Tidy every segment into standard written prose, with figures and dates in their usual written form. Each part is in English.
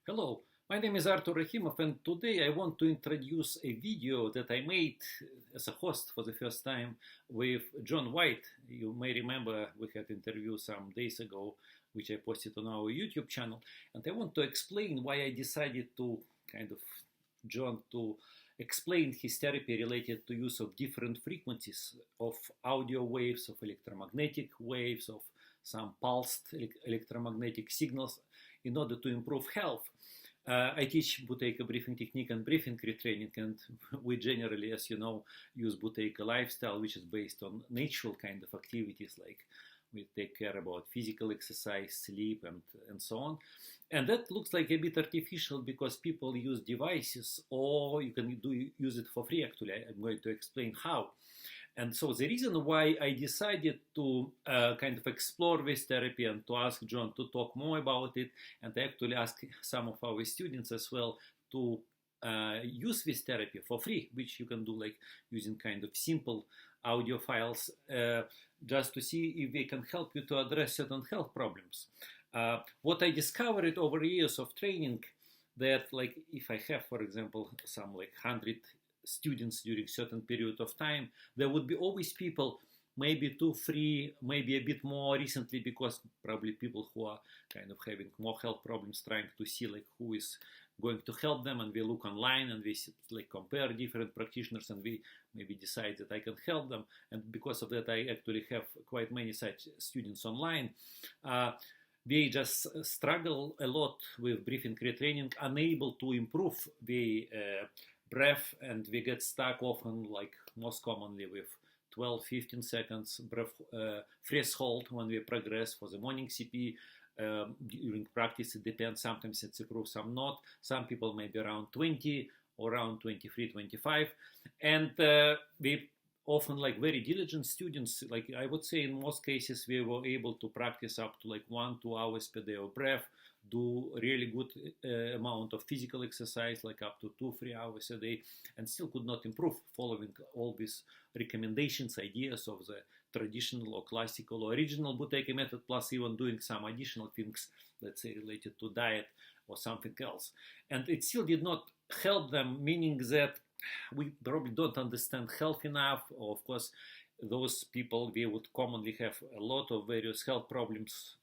Hello, my name is Artour Rakhimov, and today I want to introduce a video that I made as a host for the first time with John White. You may remember we had an interview some days ago, which I posted on our YouTube channel, and I want to explain why I decided to John to explain his therapy related to use of different frequencies of audio waves, of electromagnetic waves, of some pulsed electromagnetic signals in order to improve health. I teach Buteyko breathing technique and breathing retraining, and we generally, as you know, use Buteyko lifestyle, which is based on natural kind of activities, like we take care about physical exercise, sleep, and so on. And that looks like a bit artificial because people use devices, or you can use it for free. Actually, I'm going to explain how. And so the reason why I decided to explore this therapy and to ask John to talk more about it, and I actually ask some of our students as well to use this therapy for free, which you can do like using kind of simple audio files, just to see if they can help you to address certain health problems. What I discovered over years of training, that like if I have, for example, some like 100 students during certain period of time, there would be always people, maybe 2, 3, maybe a bit more recently, because probably people who are kind of having more health problems, trying to see like who is going to help them, and we look online and we like compare different practitioners, and we maybe decide that I can help them. And because of that, I actually have quite many such students online. They just struggle a lot with breathing retraining, unable to improve the breath, and we get stuck often, like most commonly, with 12-15 seconds breath threshold when we progress for the morning CP. During practice, it depends. Sometimes it's improved, some not. Some people may be around 20 or around 23, 25. And we often, like very diligent students, like I would say in most cases, we were able to practice up to like 1-2 hours per day of breath, do really good amount of physical exercise, like up to 2-3 hours a day, and still could not improve following all these recommendations, ideas of the traditional or classical or original Buteyko method, plus even doing some additional things, let's say related to diet or something else. And it still did not help them, meaning that we probably don't understand health enough, or of course those people, they would commonly have a lot of various health problems,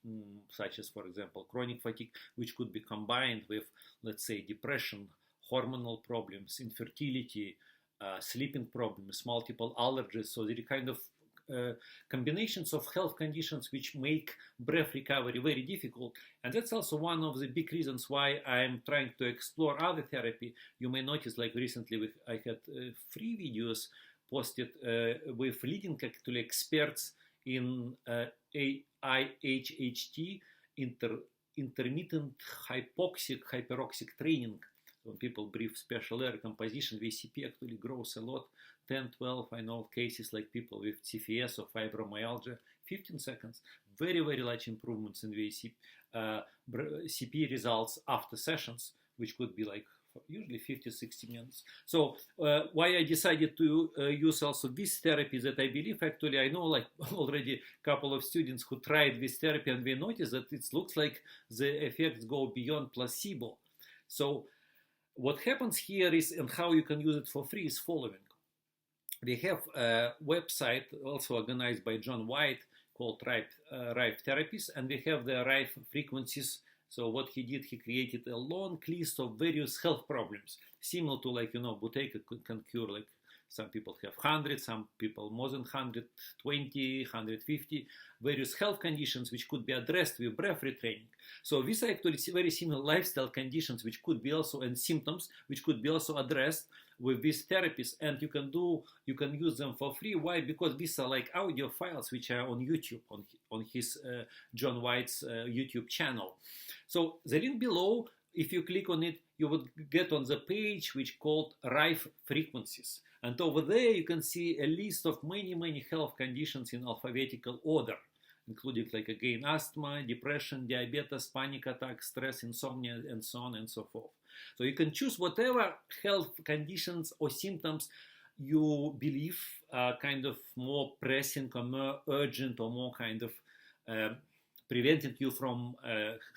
such as, for example, chronic fatigue, which could be combined with, let's say, depression, hormonal problems, infertility, sleeping problems, multiple allergies. So there are kind of combinations of health conditions which make breath recovery very difficult. And that's also one of the big reasons why I'm trying to explore other therapy. You may notice, like recently I had 3 videos posted with leading actually experts in IHHT, intermittent hyperoxic training. When people breathe special air composition, VCP actually grows a lot. 10, 12, I know cases like people with CFS or fibromyalgia, 15 seconds. Very, very large improvements in VCP CP results after sessions, which could be like usually 50-60 minutes. So why I decided to use also this therapy, that I believe actually, I know like already a couple of students who tried this therapy, and we noticed that it looks like the effects go beyond placebo. So what happens here is, and how you can use it for free, is following. We have a website also organized by John White called Rife Therapies, and we have the Rife frequencies. So what he did, he created a long list of various health problems, similar to, like, you know, Buteyko can cure, like some people have 100, some people more than 120, 150, various health conditions which could be addressed with breath retraining. So these are actually very similar lifestyle conditions which could be also, and symptoms which could be also addressed with these therapies, and you can use them for free. Why? Because these are like audio files which are on YouTube, on his John White's YouTube channel. So the link below, if you click on it, you would get on the page which called Rife Frequencies. And over there you can see a list of many health conditions in alphabetical order, including like again asthma, depression, diabetes, panic attack, stress, insomnia, and so on and so forth. So you can choose whatever health conditions or symptoms you believe are kind of more pressing or more urgent or more kind of preventing you from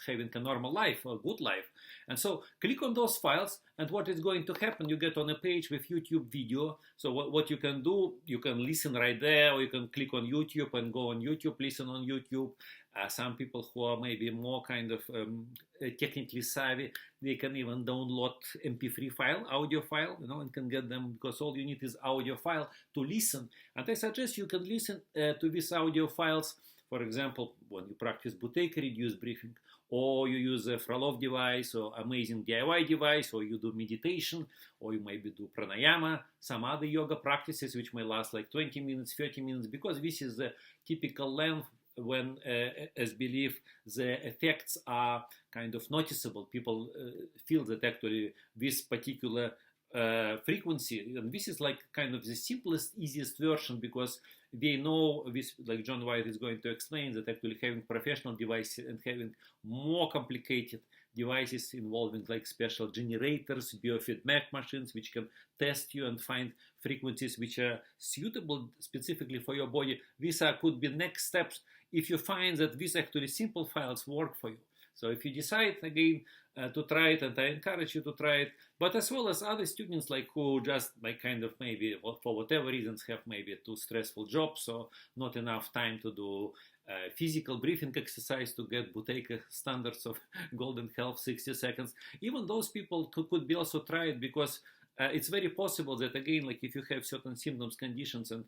having a normal life or good life. And so click on those files, and what is going to happen, you get on a page with YouTube video. So what you can do, you can listen right there, or you can click on YouTube and go on YouTube, listen on YouTube. Some people who are maybe more kind of technically savvy, they can even download MP3 file, audio file, and can get them, because all you need is audio file to listen. And I suggest you can listen to these audio files, for example, when you practice Buteyko reduced breathing, or you use a Frolov device or amazing DIY device, or you do meditation, or you maybe do pranayama, some other yoga practices which may last like 20 minutes, 30 minutes, because this is the typical length when, as believed, the effects are kind of noticeable. People feel that actually this particular frequency, and this is like kind of the simplest, easiest version, because they know this, like John White is going to explain, that actually having professional devices and having more complicated devices involving like special generators, biofeedback machines, which can test you and find frequencies which are suitable specifically for your body. These could be next steps if you find that these actually simple files work for you. So if you decide again to try it, and I encourage you to try it, but as well as other students like who just like kind of maybe for whatever reasons have maybe too stressful jobs or not enough time to do physical breathing exercise to get Buteyko standards of golden health 60 seconds. Even those people could be also tried, because it's very possible that again, like if you have certain symptoms, conditions, and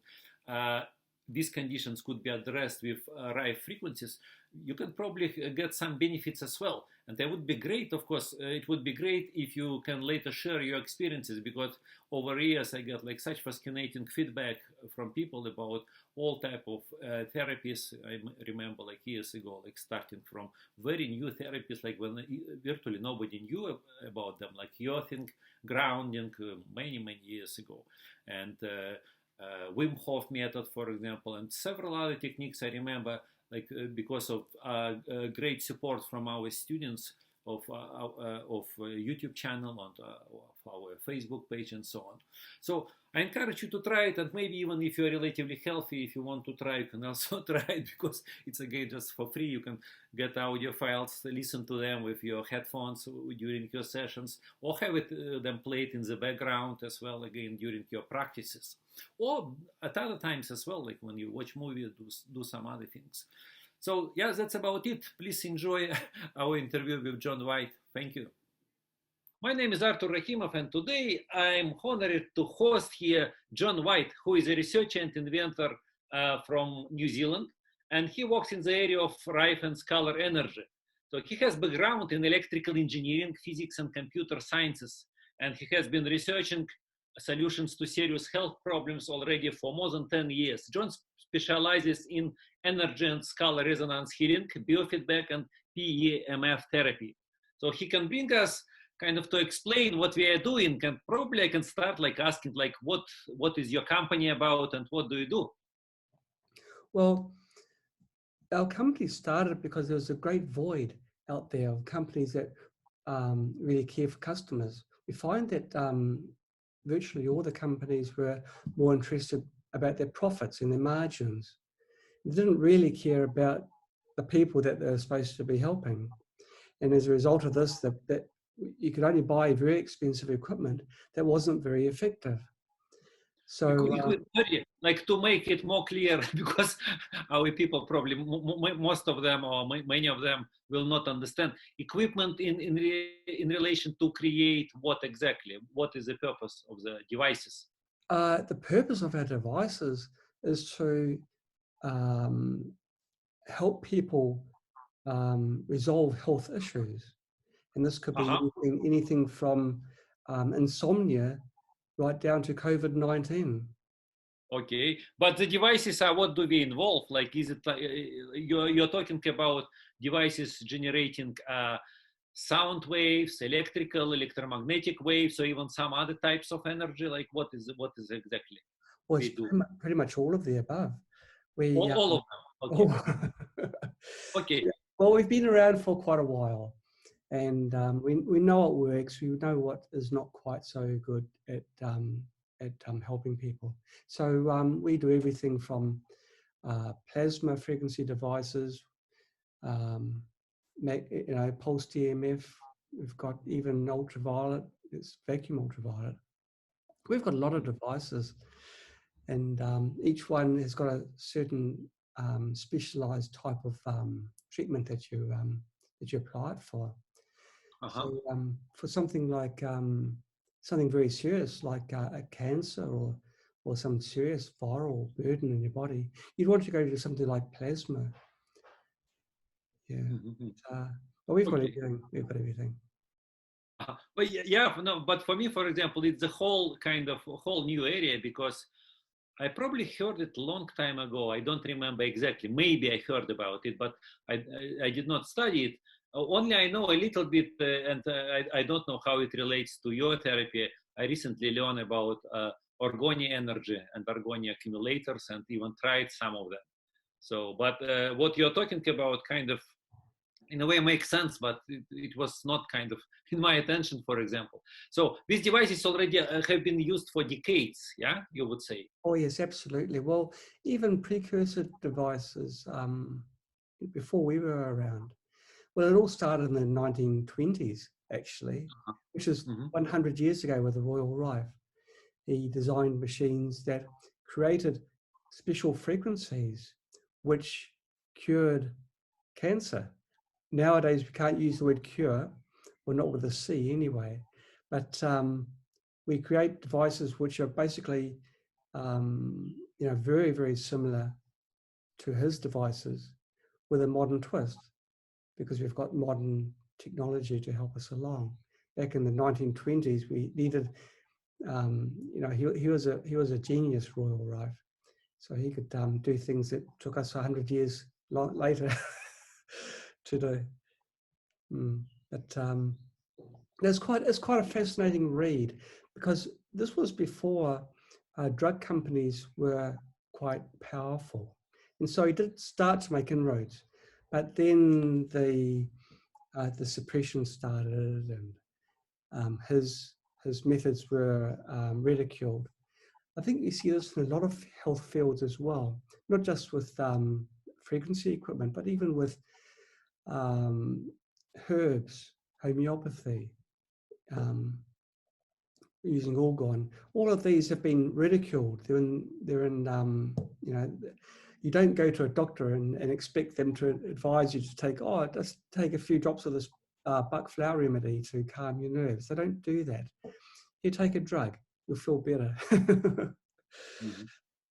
these conditions could be addressed with Rife frequencies, you can probably get some benefits as well. And that would be great, of course. It would be great if you can later share your experiences, because over years I get like such fascinating feedback from people about all type of therapies. I remember like years ago, like starting from very new therapies, like when virtually nobody knew about them, like earthing, grounding, many years ago. And Wim Hof method, for example, and several other techniques I remember, like because of great support from our students of YouTube channel and of our Facebook page and so on. So I encourage you to try it, and maybe even if you're relatively healthy, if you want to try, you can also try it, because it's again just for free. You can get audio files, listen to them with your headphones during your sessions, or have it them played in the background as well, again during your practices, or at other times as well, like when you watch movies, do some other things. So yeah, that's about it. Please enjoy our interview with John White. Thank you. My name is Artour Rakhimov, and today I'm honored to host here John White, who is a researcher and inventor from New Zealand, and he works in the area of Rife and Scalar energy. So he has background in electrical engineering, physics, and computer sciences, and he has been researching solutions to serious health problems already for more than 10 years. John specializes in energy and scalar resonance healing, biofeedback, and PEMF therapy. So he can bring us kind of to explain what we are doing, and probably I can start like asking like what is your company about and what do you do? Well, our company started because there was a great void out there of companies that really care for customers. We find that virtually all the companies were more interested about their profits and their margins. They didn't really care about the people that they're supposed to be helping. And as a result of this, that you could only buy very expensive equipment that wasn't very effective. So, like to make it more clear, because our people probably, most of them or many of them will not understand. Equipment in relation to create what exactly? What is the purpose of the devices? The purpose of our devices is to help people resolve health issues. And this could be anything from insomnia right down to COVID-19. Okay, but the devices are, what do they involve? Like, is it you're talking about devices generating sound waves, electromagnetic waves, or even some other types of energy? Like, what is exactly? Well, it's pretty much all of the above. All of them. Okay. Okay. Yeah. Well, we've been around for quite a while, and we know what works. We know what is not quite so good at helping people. So we do everything from plasma frequency devices, pulsed EMF. We've got even ultraviolet. It's vacuum ultraviolet. We've got a lot of devices, and each one has got a certain specialized type of treatment that you apply it for. So for something like something very serious like a cancer or some serious viral burden in your body, you'd want to go to something like plasma. Yeah, but we've got everything. We've got everything. But yeah, no. But for me, for example, it's a whole whole new area, because I probably heard it a long time ago. I don't remember exactly. Maybe I heard about it, but I did not study it. Only I know a little bit, and I don't know how it relates to your therapy. I recently learned about orgone energy and orgone accumulators, and even tried some of them. So, but what you're talking about kind of, in a way, makes sense, but it was not kind of in my attention, for example. So these devices already have been used for decades, yeah, you would say? Oh, yes, absolutely. Well, even precursor devices before we were around. Well, it all started in the 1920s, actually, which is 100 years ago with the Royal Rife. He designed machines that created special frequencies which cured cancer. Nowadays, we can't use the word cure, well, not with a C anyway, but we create devices which are basically, very, very similar to his devices with a modern twist, because we've got modern technology to help us along. Back in the 1920s, we needed, he was a genius, Royal Rife, so he could do things that took us 100 years later to do. But it's quite a fascinating read, because this was before drug companies were quite powerful, and so he did start to make inroads. But then the suppression started, and his methods were ridiculed. I think you see this in a lot of health fields as well, not just with frequency equipment, but even with herbs, homeopathy, using orgone. All of these have been ridiculed. They're in you don't go to a doctor and expect them to advise you to just take a few drops of this buck flower remedy to calm your nerves. They don't do that. You take a drug, you'll feel better.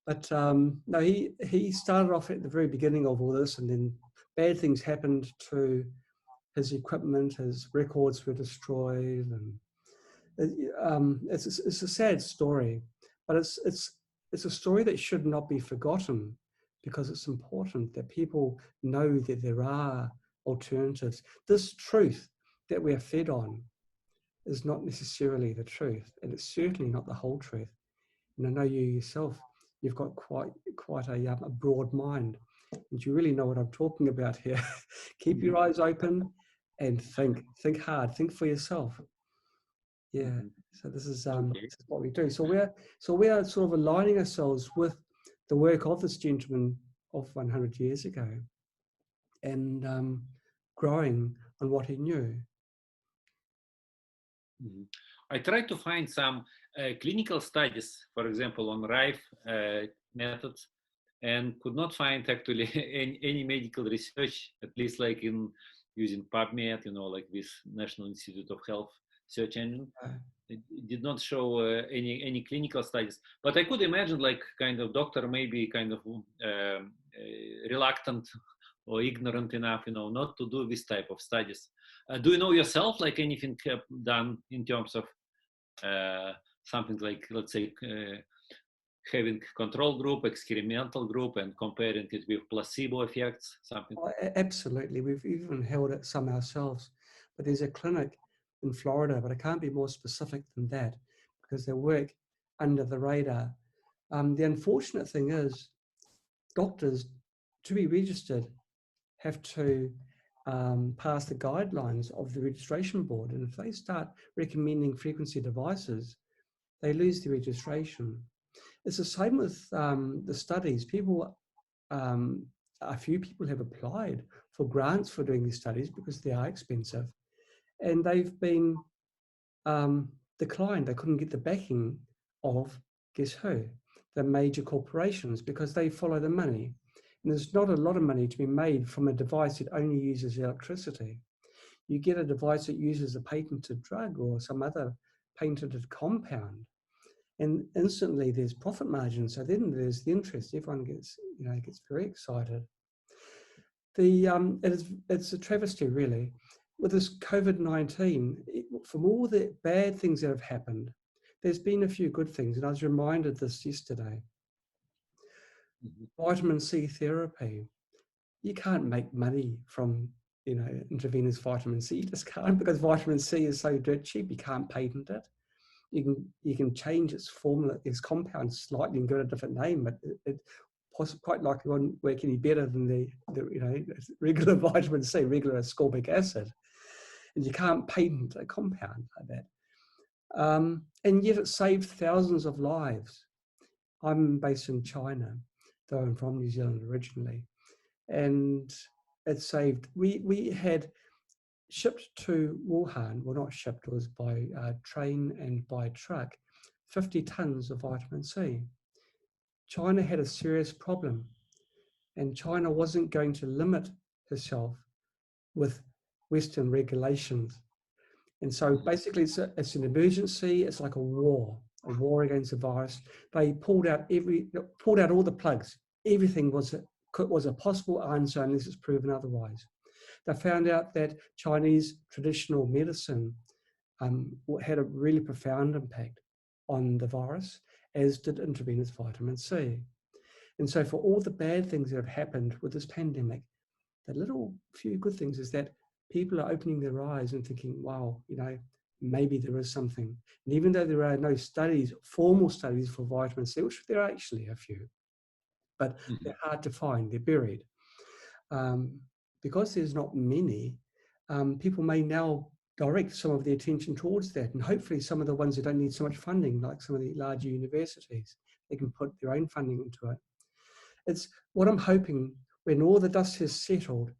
But no, he started off at the very beginning of all this, and then bad things happened to his equipment. His records were destroyed, and it's a sad story, but it's a story that should not be forgotten, because it's important that people know that there are alternatives. This truth that we're fed on is not necessarily the truth, and it's certainly not the whole truth. And I know you yourself, you've got quite a broad mind, and you really know what I'm talking about here. Keep your eyes open and think hard, think for yourself. Yeah. So this is what we do. So we are sort of aligning ourselves with the work of this gentleman of 100 years ago, and growing on what he knew. I tried to find some clinical studies, for example, on Rife methods, and could not find actually any medical research, at least like in using PubMed, like this National Institute of Health search engine. It did not show any clinical studies, but I could imagine like kind of doctor maybe kind of reluctant or ignorant enough, not to do this type of studies. Do you know yourself like anything done in terms of something like, let's say, having control group, experimental group, and comparing it with placebo effects, something? Oh, absolutely. We've even held it some ourselves, but there's a clinic in Florida, but I can't be more specific than that, because they work under the radar. The unfortunate thing is, doctors, to be registered, have to pass the guidelines of the registration board, and if they start recommending frequency devices, they lose the registration. It's the same with the studies. People a few people have applied for grants for doing these studies because they are expensive, and they've been declined. They couldn't get the backing of, guess who? The major corporations, because they follow the money. And there's not a lot of money to be made from a device that only uses electricity. You get a device that uses a patented drug or some other patented compound, and instantly there's profit margin. So then there's the interest. Everyone gets, gets very excited. It's a travesty, really, with this COVID-19. From all the bad things that have happened, there's been a few good things, and I was reminded this yesterday. Vitamin C therapy. You can't make money from intravenous vitamin C. You just can't, because vitamin C is so dirt cheap. You can't patent it. You can change its formula, its compound slightly, and give it a different name, but it quite likely won't work any better than the regular vitamin C, regular ascorbic acid. And you can't patent a compound like that. And yet it saved thousands of lives. I'm based in China, though I'm from New Zealand originally. And it saved, we had shipped to Wuhan, well, not shipped, it was by train and by truck, 50 tons of vitamin C. China had a serious problem, and China wasn't going to limit herself with Western regulations. And so basically it's an emergency. It's like a war against the virus. They pulled out all the plugs. Everything was a possible answer unless it's proven otherwise. They found out that Chinese traditional medicine had a really profound impact on the virus, as did intravenous vitamin C. And so for all the bad things that have happened with this pandemic, the little few good things is that people are opening their eyes and thinking, wow, maybe there is something. And even though there are no studies, formal studies for vitamin C, which there are actually a few, but they're hard to find, they're buried. Because there's not many, people may now direct some of the attention towards that, and hopefully some of the ones that don't need so much funding, like some of the larger universities, they can put their own funding into it. It's what I'm hoping, when all the dust has settled,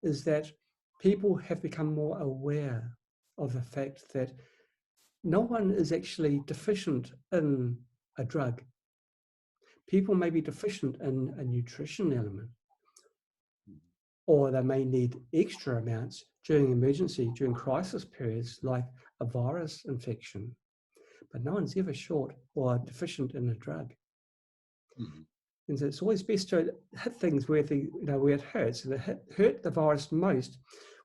is that people have become more aware of the fact that no one is actually deficient in a drug. People may be deficient in a nutrition element, or they may need extra amounts during emergency, during crisis periods like a virus infection. But no one's ever short or deficient in a drug. And so it's always best to hit things where where it hurts. And it hurt the virus most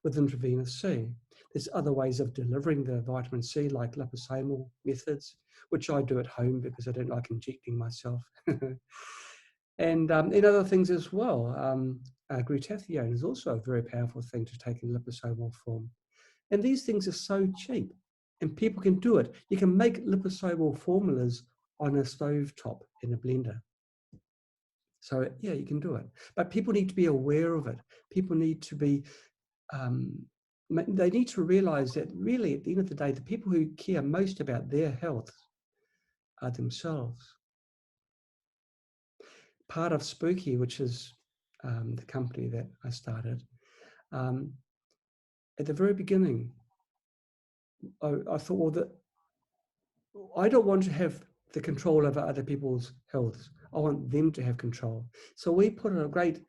with intravenous C. There's other ways of delivering the vitamin C, like liposomal methods, which I do at home because I don't like injecting myself. And in other things as well. Glutathione is also a very powerful thing to take in liposomal form. And these things are so cheap, and people can do it. You can make liposomal formulas on a stovetop in a blender. So yeah, you can do it. But people need to be aware of it. People need to be, they need to realize that really at the end of the day, the people who care most about their health are themselves. Part of Spooky, which is the company that I started, at the very beginning, I thought, well, that I don't want to have the control over other people's health. I want them to have control. So we put a great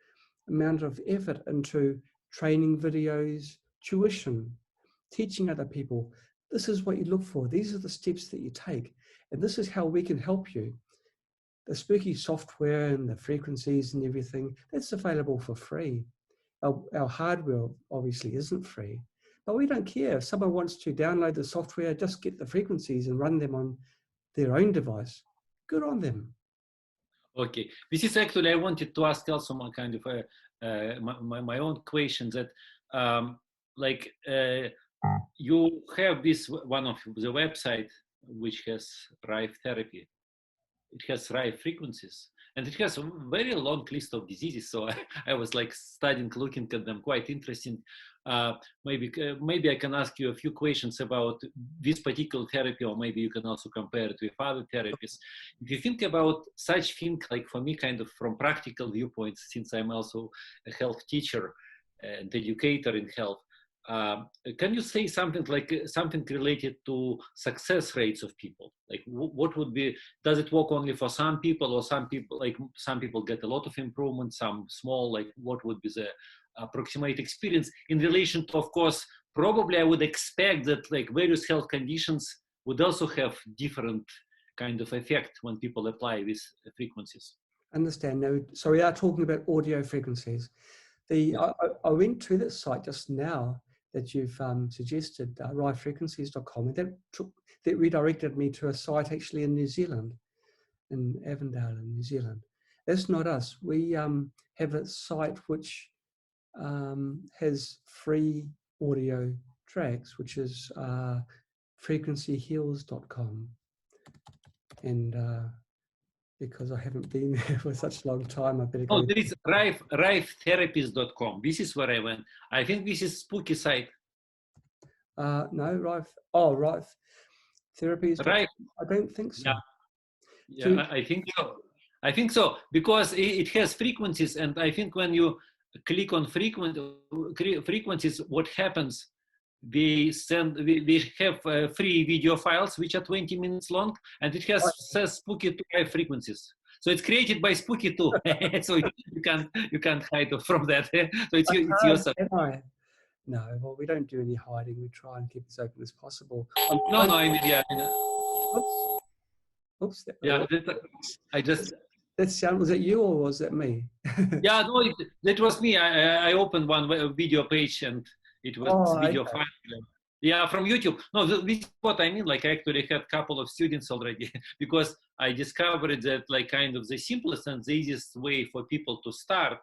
amount of effort into training videos, tuition, teaching other people. This is what you look for. These are the steps that you take. And this is how we can help you. The Spooky software and the frequencies and everything, that's available for free. Our hardware obviously isn't free, but we don't care. If someone wants to download the software, just get the frequencies and run them on their own device. Good on them. Okay, this is actually, I wanted to ask also my kind of my own question that you have this one of the website which has Rife therapy. It has Rife frequencies, and it has a very long list of diseases. So I was like studying, looking at them, quite interesting. maybe I can ask you a few questions about this particular therapy, or maybe you can also compare it with other therapies. If you think about such thing, like for me, kind of from practical viewpoints, since I'm also a health teacher and educator in health, can you say something like something related to success rates of people? Like what would be, does it work only for some people, or some people get a lot of improvement, some small, like what would be the approximate experience in relation to, of course, probably I would expect that like various health conditions would also have different kind of effect when people apply these frequencies. Understand. No, so we are talking about audio frequencies. Yeah. I went to that site just now that you've suggested, rifefrequencies.com, and that redirected me to a site actually in New Zealand, in Avondale in New Zealand. That's not us. We have a site which has free audio tracks, which is frequencyheals.com. And because I haven't been there for such a long time, I better go. Oh, there is rifetherapies.com. This is where I went. I think this is spooky site. No, Rife. Oh, Rife Therapies. Rife. I don't think so. Yeah, I think so. I think so, because it has frequencies, and I think when you click on frequencies, what happens? We have free video files which are 20 minutes long, and it says Spooky 2 Rife frequencies. So it's created by Spooky 2, so you can't hide from that. So it's yourself. No, well, we don't do any hiding. We try and keep it as open as possible. No, I mean, yeah. Oops. Yeah, I just. That sound, was it you or was it me? Yeah, no, that was me. I opened one video page and it was video file. Yeah, from YouTube. No, this is what I mean. Like I actually had a couple of students already because I discovered that like kind of the simplest and the easiest way for people to start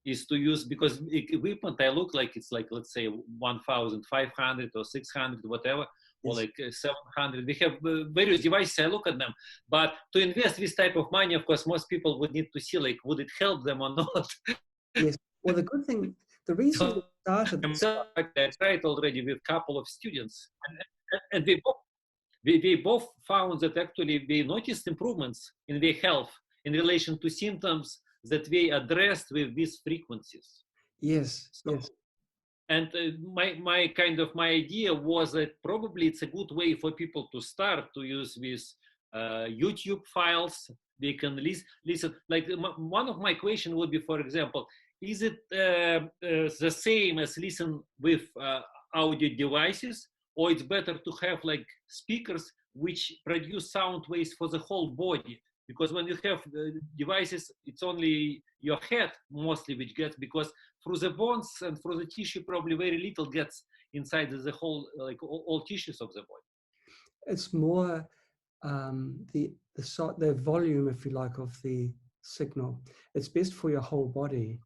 is to use, because equipment I look like it's like, let's say 1,500 or 600, whatever, or like 700. We have various devices, I look at them. But to invest this type of money, of course, most people would need to see like, would it help them or not? Yes. Well, the good thing, the reason we started... I tried already with a couple of students. And we both found that actually we noticed improvements in their health in relation to symptoms that we addressed with these frequencies. Yes, yes. And my idea was that probably it's a good way for people to start to use these YouTube files. They can listen. Like one of my questions would be, for example, is it the same as listen with audio devices, or it's better to have like speakers which produce sound waves for the whole body? Because when you have devices, it's only your head mostly which gets, because through the bones and through the tissue, probably very little gets inside the whole, like all tissues of the body. It's more the volume, if you like, of the signal. It's best for your whole body.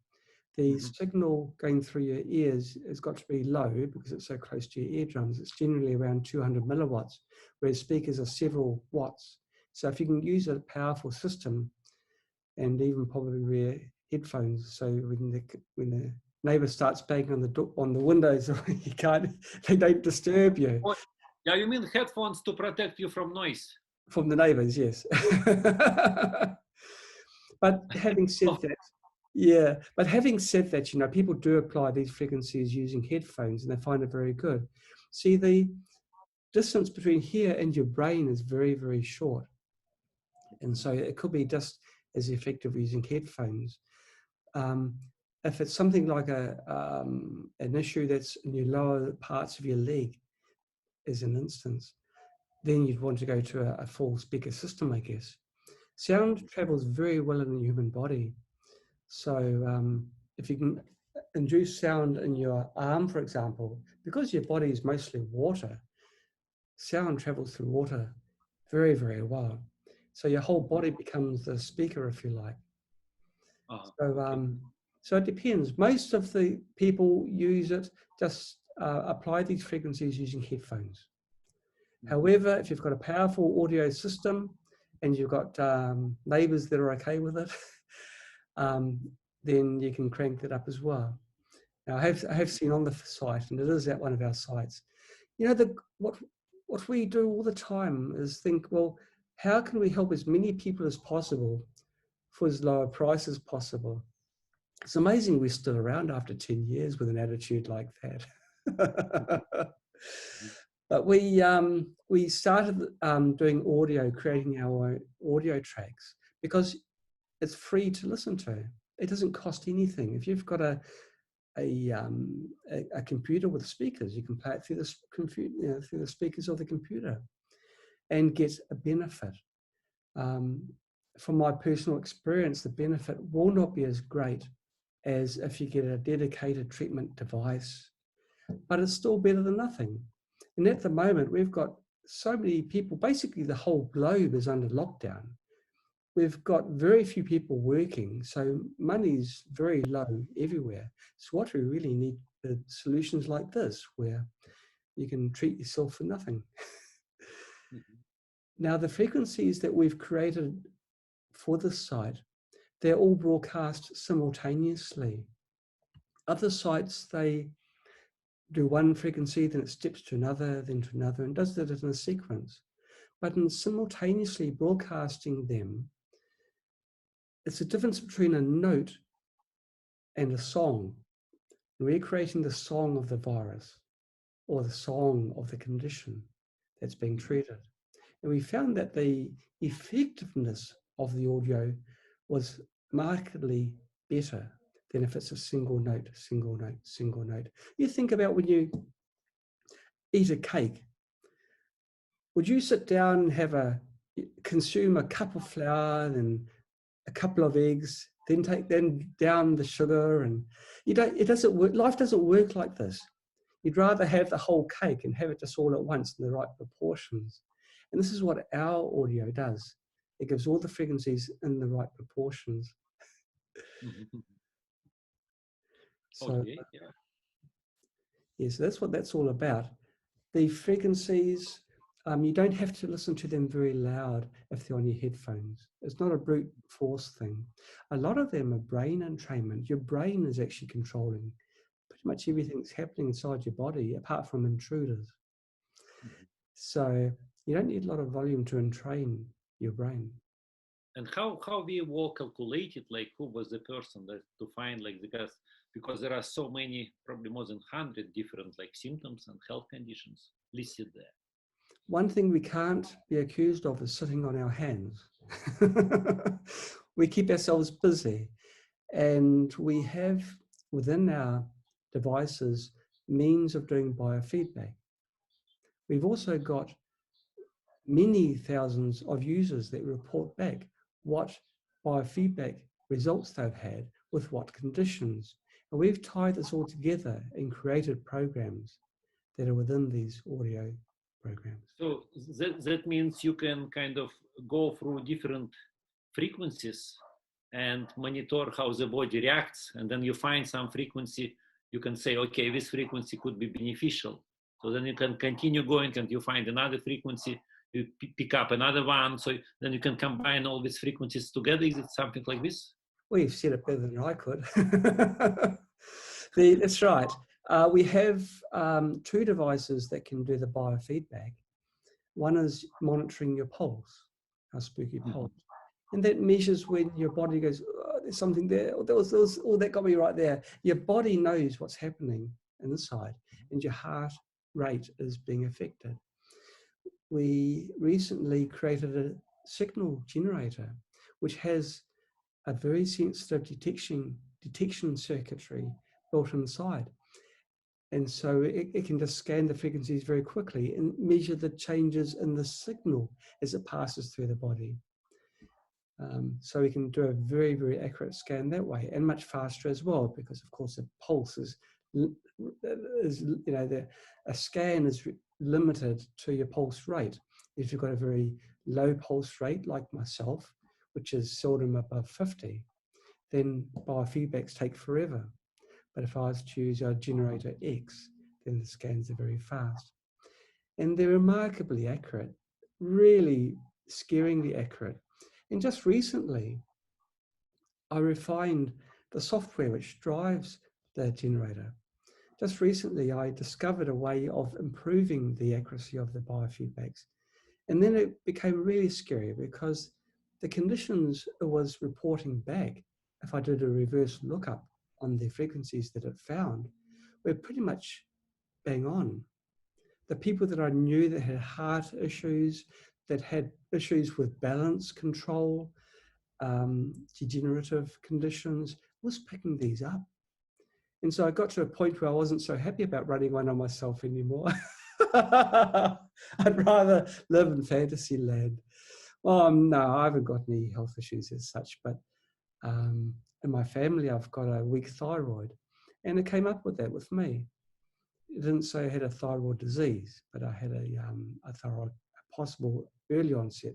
The signal going through your ears has got to be low because it's so close to your eardrums. It's generally around 200 milliwatts, whereas speakers are several watts. So if you can use a powerful system, and even probably wear headphones, so when the neighbor starts banging on the windows, they don't disturb you. Oh, yeah, you mean headphones to protect you from noise? From the neighbors, yes. But having said that, yeah, but having said that, you know, people do apply these frequencies using headphones, and they find it very good. See, the distance between here and your brain is very, very short. And so it could be just as effective using headphones. If it's something like an issue that's in your lower parts of your leg, as an instance, then you'd want to go to a full speaker system, I guess. Sound travels very well in the human body. So if you can induce sound in your arm, for example, because your body is mostly water, sound travels through water very, very well. So your whole body becomes the speaker, if you like. So it depends. Most of the people use it, just apply these frequencies using headphones. However, if you've got a powerful audio system and you've got neighbors that are okay with it, then you can crank that up as well. Now, I have seen on the site, and it is at one of our sites, you know, what we do all the time is think, well, how can we help as many people as possible for as low a price as possible? It's amazing we're still around after 10 years with an attitude like that. But we started doing audio, creating our audio tracks, because it's free to listen to. It doesn't cost anything. If you've got a computer with speakers, you can play it through the computer, through the speakers of the computer, and get a benefit. From my personal experience, the benefit will not be as great as if you get a dedicated treatment device, but it's still better than nothing. And at the moment, we've got so many people, basically the whole globe is under lockdown. We've got very few people working, so money's very low everywhere. So what we really need are solutions like this, where you can treat yourself for nothing. Now, the frequencies that we've created for this site, they're all broadcast simultaneously. Other sites, they do one frequency, then it steps to another, then to another, and does that in a sequence. But in simultaneously broadcasting them, it's a difference between a note and a song. We're creating the song of the virus or the song of the condition that's being treated. And we found that the effectiveness of the audio was markedly better than if it's a single note, single note, single note. You think about when you eat a cake, would you sit down and consume a cup of flour and a couple of eggs, then down the sugar, and it doesn't work. Life doesn't work like this. You'd rather have the whole cake and have it just all at once in the right proportions. And this is what our audio does. It gives all the frequencies in the right proportions. So, okay, yeah. Yes, that's what that's all about. The frequencies, you don't have to listen to them very loud if they're on your headphones. It's not a brute force thing. A lot of them are brain entrainment. Your brain is actually controlling pretty much everything that's happening inside your body, apart from intruders. So you don't need a lot of volume to entrain your brain. And how we were calculated, like who was the person that to find, like, because there are so many, probably more than 100 different like symptoms and health conditions listed there. One thing we can't be accused of is sitting on our hands. We keep ourselves busy, and we have within our devices means of doing biofeedback. We've also got many thousands of users that report back what biofeedback results they've had with what conditions. And we've tied this all together and created programs that are within these audio programs. So that means you can kind of go through different frequencies and monitor how the body reacts, and then you find some frequency, you can say, okay, this frequency could be beneficial. So then you can continue going and you find another frequency, you pick up another one, so then you can combine all these frequencies together. Is it something like this? Well, you've said it better than I could. That's right. We have two devices that can do the biofeedback. One is monitoring your pulse, our spooky pulse. And that measures when your body goes, oh, there's something there, oh, that got me right there. Your body knows what's happening inside, and your heart rate is being affected. We recently created a signal generator, which has a very sensitive detection circuitry built inside. And so it can just scan the frequencies very quickly and measure the changes in the signal as it passes through the body. So we can do a very, very accurate scan that way, and much faster as well, because of course the pulse is a scan is limited to your pulse rate. If you've got a very low pulse rate like myself, which is seldom above 50, then biofeedbacks take forever. But if I was to use our generator X, then the scans are very fast. And they're remarkably accurate, really scaringly accurate. And just recently, I refined the software which drives the generator. Just recently, I discovered a way of improving the accuracy of the biofeedbacks. And then it became really scary because the conditions it was reporting back, if I did a reverse lookup on the frequencies that it found, were pretty much bang on. The people that I knew that had heart issues, that had issues with balance control, degenerative conditions, was picking these up. And so I got to a point where I wasn't so happy about running one on myself anymore. I'd rather live in fantasy land. Well, no, I haven't got any health issues as such, but in my family, I've got a weak thyroid. And it came up with that with me. It didn't say I had a thyroid disease, but I had a possible early onset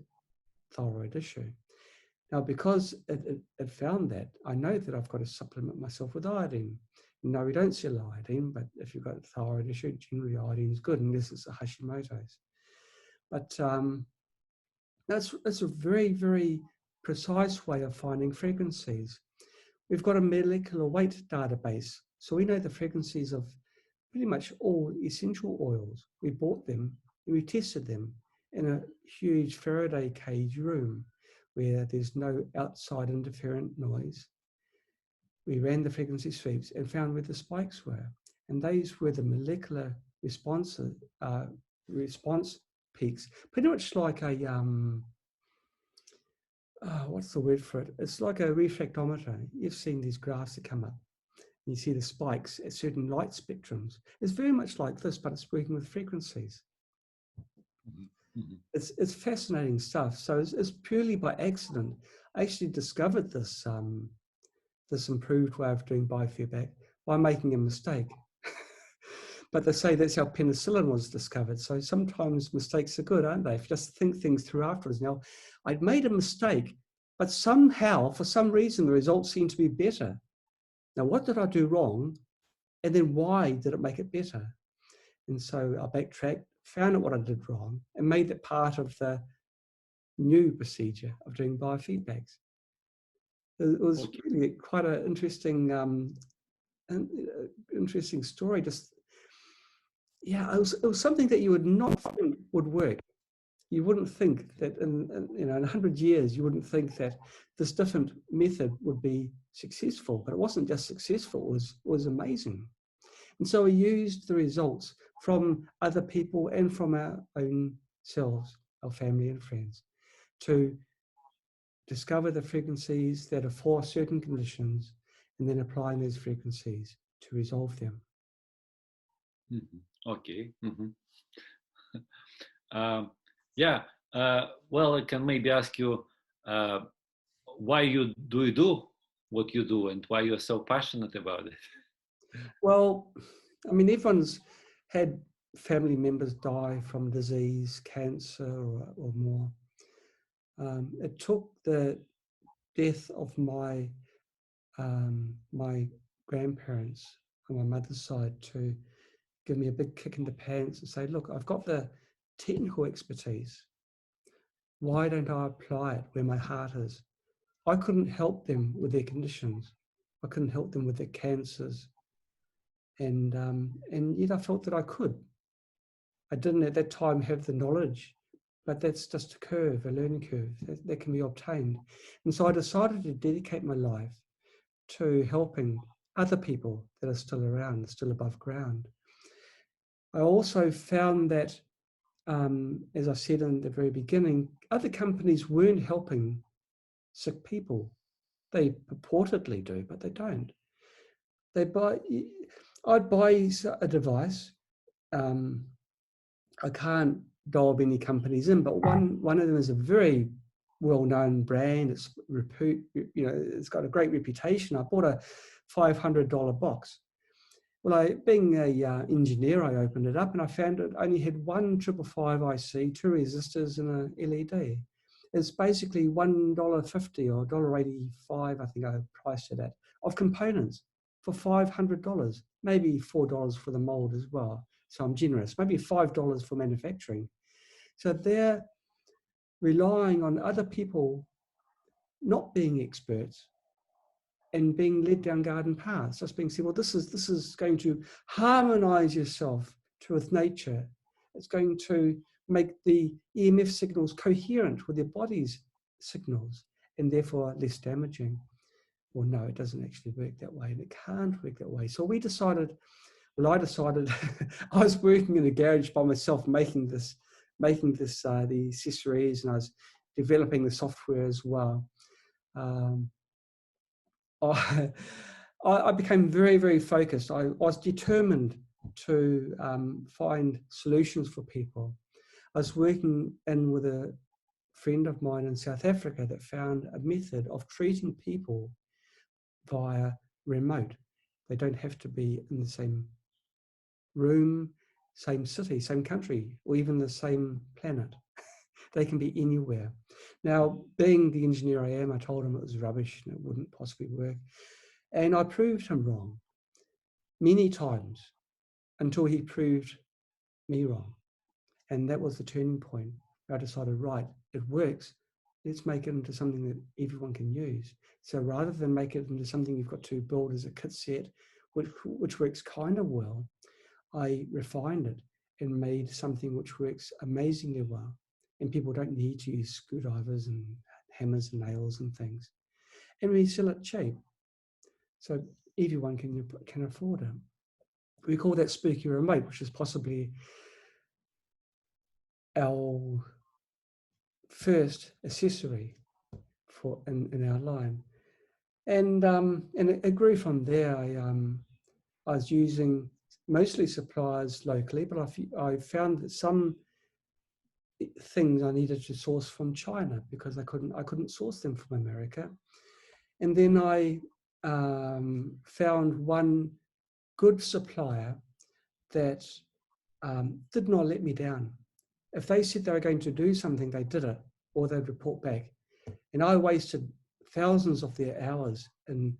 thyroid issue. Now, because it found that, I know that I've got to supplement myself with iodine. No, we don't sell iodine, but if you've got a thyroid issue, generally iodine is good, unless it's a Hashimoto's. But that's a very, very precise way of finding frequencies. We've got a molecular weight database, so we know the frequencies of pretty much all essential oils. We bought them and we tested them in a huge Faraday cage room where there's no outside interferent noise. We ran the frequency sweeps and found where the spikes were. And those were the molecular response peaks, pretty much like a, what's the word for it? It's like a refractometer. You've seen these graphs that come up. You see the spikes at certain light spectrums. It's very much like this, but it's working with frequencies. Mm-hmm. It's fascinating stuff. So it's purely by accident. I actually discovered this this improved way of doing biofeedback by making a mistake. But they say that's how penicillin was discovered. So sometimes mistakes are good, aren't they? If you just think things through afterwards. Now, I'd made a mistake, but somehow, for some reason, the results seemed to be better. Now, what did I do wrong? And then why did it make it better? And so I backtracked, found out what I did wrong, and made it part of the new procedure of doing biofeedbacks. It was really quite an interesting story. Just, yeah, it was something that you would not think would work. You wouldn't think that in 100 years, you wouldn't think that this different method would be successful, but it wasn't just successful, it was amazing. And so we used the results from other people and from our own selves, our family and friends, to discover the frequencies that are for certain conditions, and then applying those frequencies to resolve them. Mm-hmm. Okay. Mm-hmm. Yeah. Well, I can maybe ask you why you do what you do and why you're so passionate about it. Well, I mean, everyone's had family members die from disease, cancer, or more. It took the death of my grandparents on my mother's side to give me a big kick in the pants and say, look, I've got the technical expertise. Why don't I apply it where my heart is? I couldn't help them with their conditions. I couldn't help them with their cancers. And yet I felt that I could. I didn't at that time have the knowledge, but that's just a curve, a learning curve that can be obtained. And so I decided to dedicate my life to helping other people that are still around, still above ground. I also found that, as I said in the very beginning, other companies weren't helping sick people. They purportedly do, but they don't. I'd buy a device. I can't dob any companies in, but one of them is a very well-known brand. It's it's got a great reputation. I bought a $500 box. Well, being a engineer, I opened it up and I found it only had one 555 IC, 2 resistors, and a LED. It's basically $1.50 or $1.85, I think I priced it at, of components for $500, maybe $4 for the mold as well. So I'm generous, maybe $5 for manufacturing. So they're relying on other people not being experts and being led down garden paths, just being said, well, this is going to harmonize yourself with nature. It's going to make the EMF signals coherent with your body's signals and therefore less damaging. Well, no, it doesn't actually work that way, and it can't work that way. So I decided, I was working in a garage by myself making the accessories, and I was developing the software as well. I became very, very focused. I was determined to find solutions for people. I was working in with a friend of mine in South Africa that found a method of treating people via remote. They don't have to be in the same room, same city, same country, or even the same planet. They can be anywhere. Now, being the engineer I am, I told him it was rubbish and it wouldn't possibly work. And I proved him wrong many times until he proved me wrong. And that was the turning point. I decided, right, it works. Let's make it into something that everyone can use. So rather than make it into something you've got to build as a kit set, which works kind of well, I refined it and made something which works amazingly well. And people don't need to use screwdrivers and hammers and nails and things. And we sell it cheap. So everyone can afford it. We call that Spooky Remote, which is possibly our first accessory in our line. And it grew from there. I was using mostly suppliers locally, but I found that some things I needed to source from China because I couldn't source them from America. And then I found one good supplier that did not let me down. If they said they were going to do something, they did it, or they'd report back. And I wasted thousands of their hours in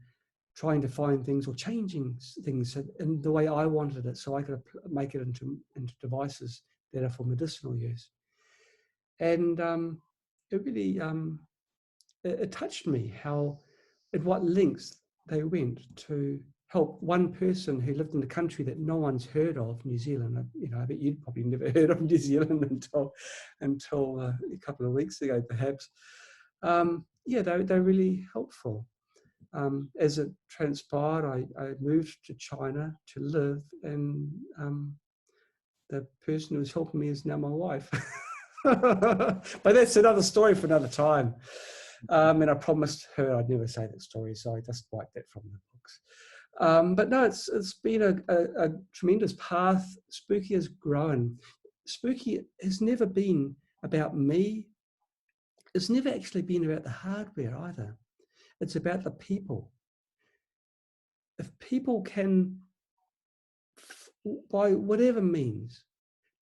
trying to find things or changing things in the way I wanted it, so I could make it into devices that are for medicinal use. And it really it touched me at what lengths they went to help one person who lived in a country that no one's heard of, New Zealand. I bet you'd probably never heard of New Zealand until a couple of weeks ago, perhaps. They're really helpful. As it transpired, I moved to China to live, and the person who was helping me is now my wife. But that's another story for another time. And I promised her I'd never say that story, so I just wiped that from the books. But no, it's been a tremendous path. Spooky has grown. Spooky has never been about me. It's never actually been about the hardware either. It's about the people. If people can, by whatever means,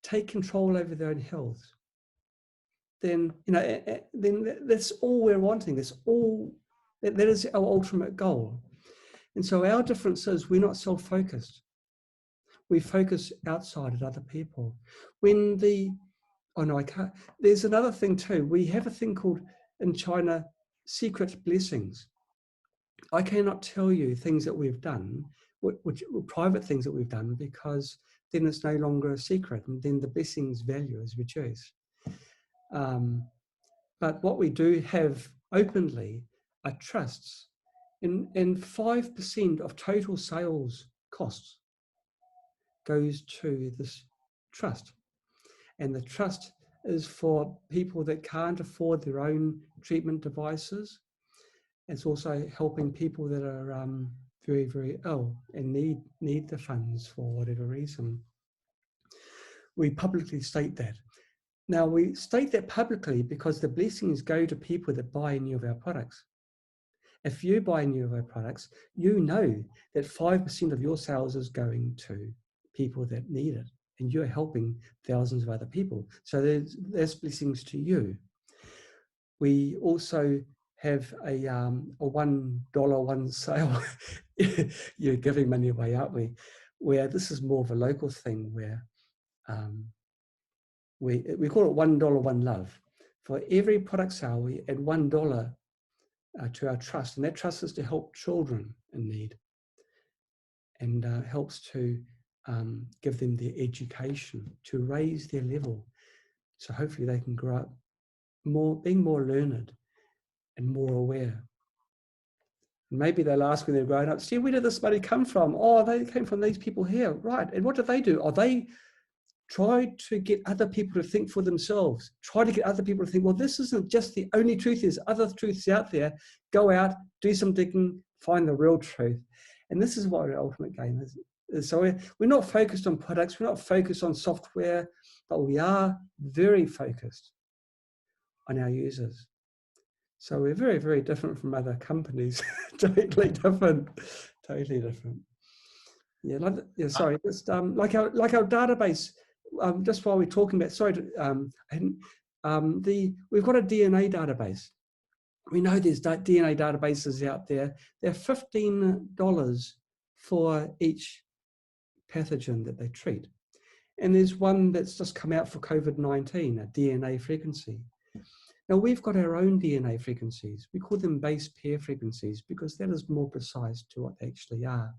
take control over their own health, then that's all we're wanting. That is our ultimate goal. And so our difference is we're not self-focused. We focus outside at other people. There's another thing too. We have a thing called in China secret blessings. I cannot tell you things that we've done, which private things that we've done, because then it's no longer a secret, and then the blessings value is reduced. But what we do have openly are trusts, and 5% of total sales costs goes to this trust. And the trust is for people that can't afford their own treatment devices. It's also helping people that are very, very ill and need the funds for whatever reason. We publicly state that. Now, we state that publicly because the blessings go to people that buy any of our products. If you buy any of our products, you know that 5% of your sales is going to people that need it, and you're helping thousands of other people. So there's blessings to you. We also have a $1 one sale. You're giving money away, aren't we? Where this is more of a local thing, where we call it $1 one love. For every product sale, we add $1 to our trust, and that trust is to help children in need, and helps to give them their education, to raise their level, so hopefully they can grow up being more learned and more aware. And maybe they'll ask when they're grown up, see, where did this money come from? Oh, they came from these people here, right? And what did they do? Oh, they tried to get other people to think for themselves. Try to get other people to think, well, this isn't just the only truth. There's other truths out there. Go out, do some digging, find the real truth. And this is what our ultimate game is. So we're not focused on products. We're not focused on software, but we are very focused on our users. So we're very, very different from other companies. Totally different. Yeah, sorry. Just like our database. Just while we're talking about, we've got a DNA database. We know there's DNA databases out there. They're $15 for each pathogen that they treat. And there's one that's just come out for COVID-19, a DNA frequency. Now, we've got our own DNA frequencies. We call them base pair frequencies because that is more precise to what they actually are.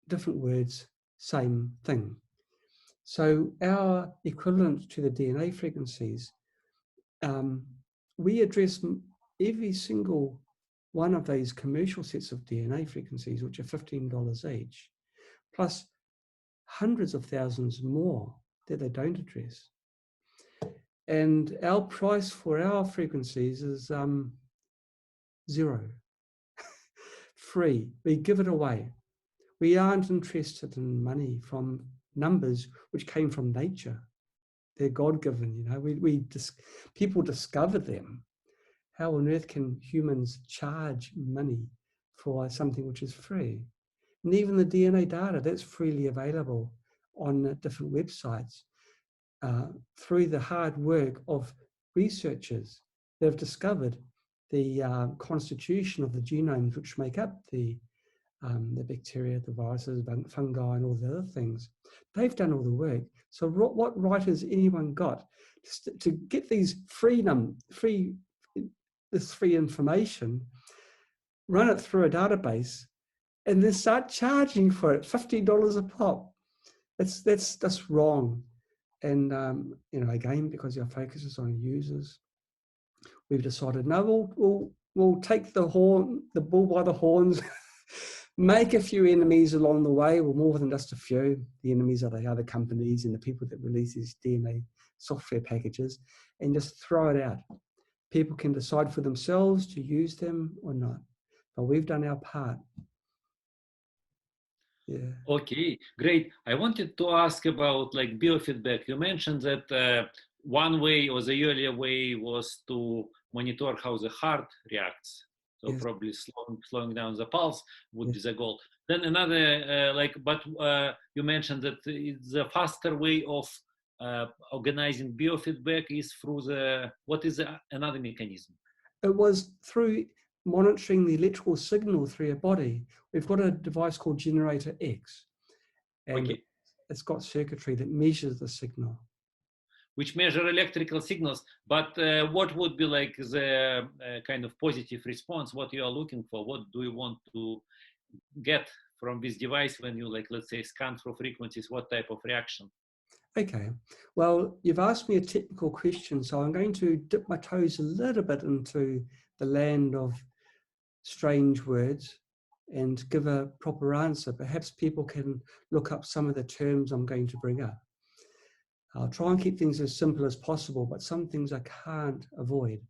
Different words, same thing. So our equivalent to the DNA frequencies, we address every single one of these commercial sets of DNA frequencies, which are $15 each, plus hundreds of thousands more that they don't address. And our price for our frequencies is $0. Free. We give it away. We aren't interested in money from numbers which came from nature. They're God-given, you know. People discover them. How on earth can humans charge money for something which is free? And even the DNA data, that's freely available on different websites through the hard work of researchers that have discovered the constitution of the genomes which make up the bacteria, the viruses, fungi, and all the other things. They've done all the work. So what right has anyone got to get these free information, run it through a database, and then start charging for it, $15 a pop? That's wrong. And again, because our focus is on users, we've decided no, we'll take the bull by the horns. Make a few enemies along the way, well, more than just a few. The enemies are the other companies and the people that release these DNA software packages, and just throw it out. People can decide for themselves to use them or not, but we've done our part. Yeah. Okay, great. I wanted to ask about like biofeedback. You mentioned that one way or the earlier way was to monitor how the heart reacts. So yes, probably slowing down the pulse would be the goal. Then another, you mentioned that the faster way of organizing biofeedback is through what is another mechanism? It was through monitoring the electrical signal through your body. We've got a device called Generator X, and it's got circuitry that measures the signal. Which measure electrical signals, but what would be like the kind of positive response? What you are looking for? What do you want to get from this device when you, like, let's say, scan through frequencies? What type of reaction? Okay, well, you've asked me a technical question, so I'm going to dip my toes a little bit into the land of strange words and give a proper answer. Perhaps people can look up some of the terms I'm going to bring up. I'll try and keep things as simple as possible, but some things I can't avoid.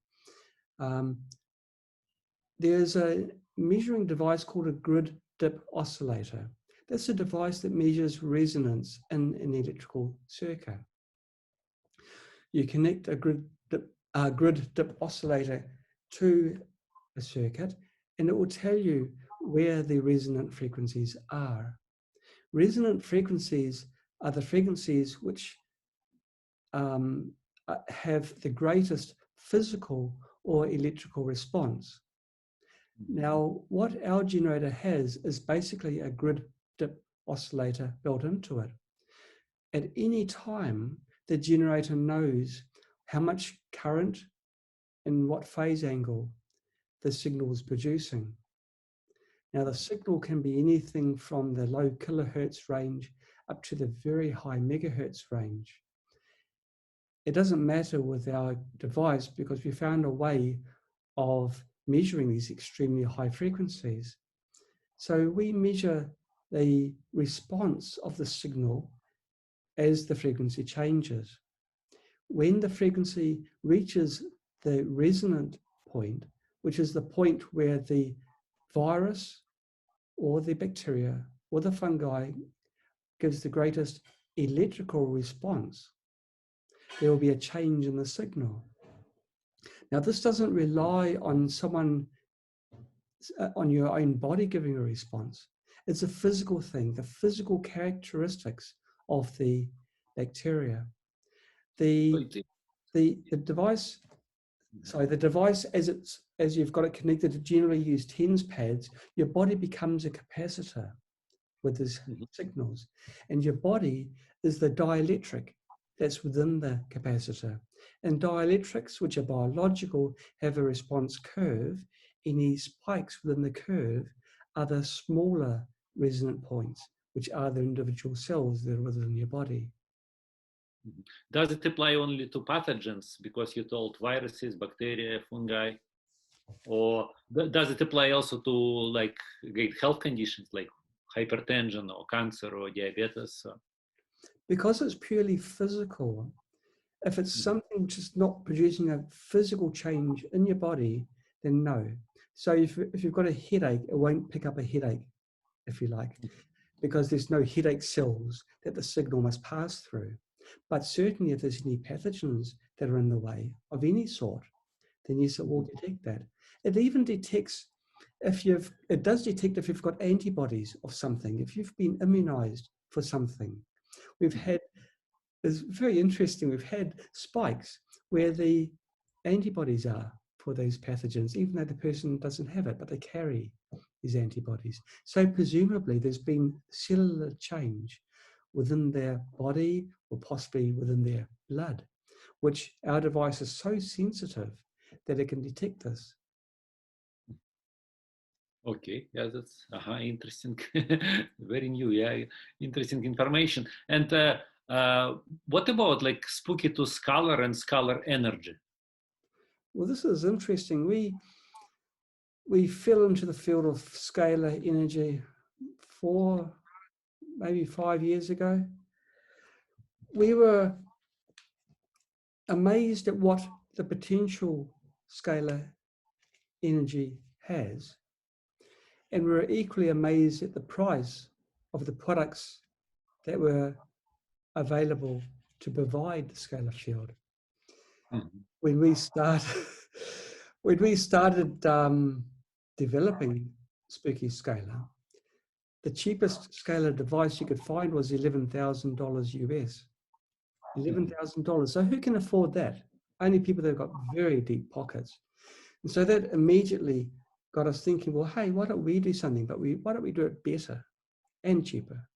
There's a measuring device called a grid dip oscillator. That's a device that measures resonance in an electrical circuit. You connect a grid dip oscillator to a circuit, and it will tell you where the resonant frequencies are. Resonant frequencies are the frequencies which have the greatest physical or electrical response. Now, what our generator has is basically a grid dip oscillator built into it. At any time, the generator knows how much current and what phase angle the signal is producing. Now, the signal can be anything from the low kilohertz range up to the very high megahertz range. It doesn't matter with our device because we found a way of measuring these extremely high frequencies. So we measure the response of the signal as the frequency changes. When the frequency reaches the resonant point, which is the point where the virus or the bacteria or the fungi gives the greatest electrical response, there will be a change in the signal. Now, this doesn't rely on on your own body giving a response. It's a physical thing, the physical characteristics of the bacteria. The device, as you've got it connected to generally used TENS pads, your body becomes a capacitor with these signals. And your body is the dielectric that's within the capacitor. And dielectrics, which are biological, have a response curve. Any spikes within the curve are the smaller resonant points, which are the individual cells that are within your body. Does it apply only to pathogens? Because you told viruses, bacteria, fungi, or does it apply also to like great health conditions like hypertension or cancer or diabetes? Because it's purely physical, if it's something which is not producing a physical change in your body, then no. So if you've got a headache, it won't pick up a headache, if you like, because there's no headache cells that the signal must pass through. But certainly if there's any pathogens that are in the way of any sort, then yes, it will detect that. It even detects it does detect if you've got antibodies of something, if you've been immunized for something. It's very interesting, we've had spikes where the antibodies are for those pathogens, even though the person doesn't have it, but they carry these antibodies. So presumably there's been cellular change within their body or possibly within their blood, which our device is so sensitive that it can detect this. Okay, yeah, that's interesting. Very new, yeah, interesting information. And what about like Spooky to Scalar and Scalar energy? Well, this is interesting. We fell into the field of scalar energy maybe 5 years ago. We were amazed at what the potential scalar energy has. And we were equally amazed at the price of the products that were available to provide the scalar field. When we started developing Spooky Scalar, the cheapest scalar device you could find was $11,000 US. $11,000. So who can afford that? Only people that have got very deep pockets. And so that immediately got us thinking, well, hey, why don't we do something? But why don't we do it better and cheaper,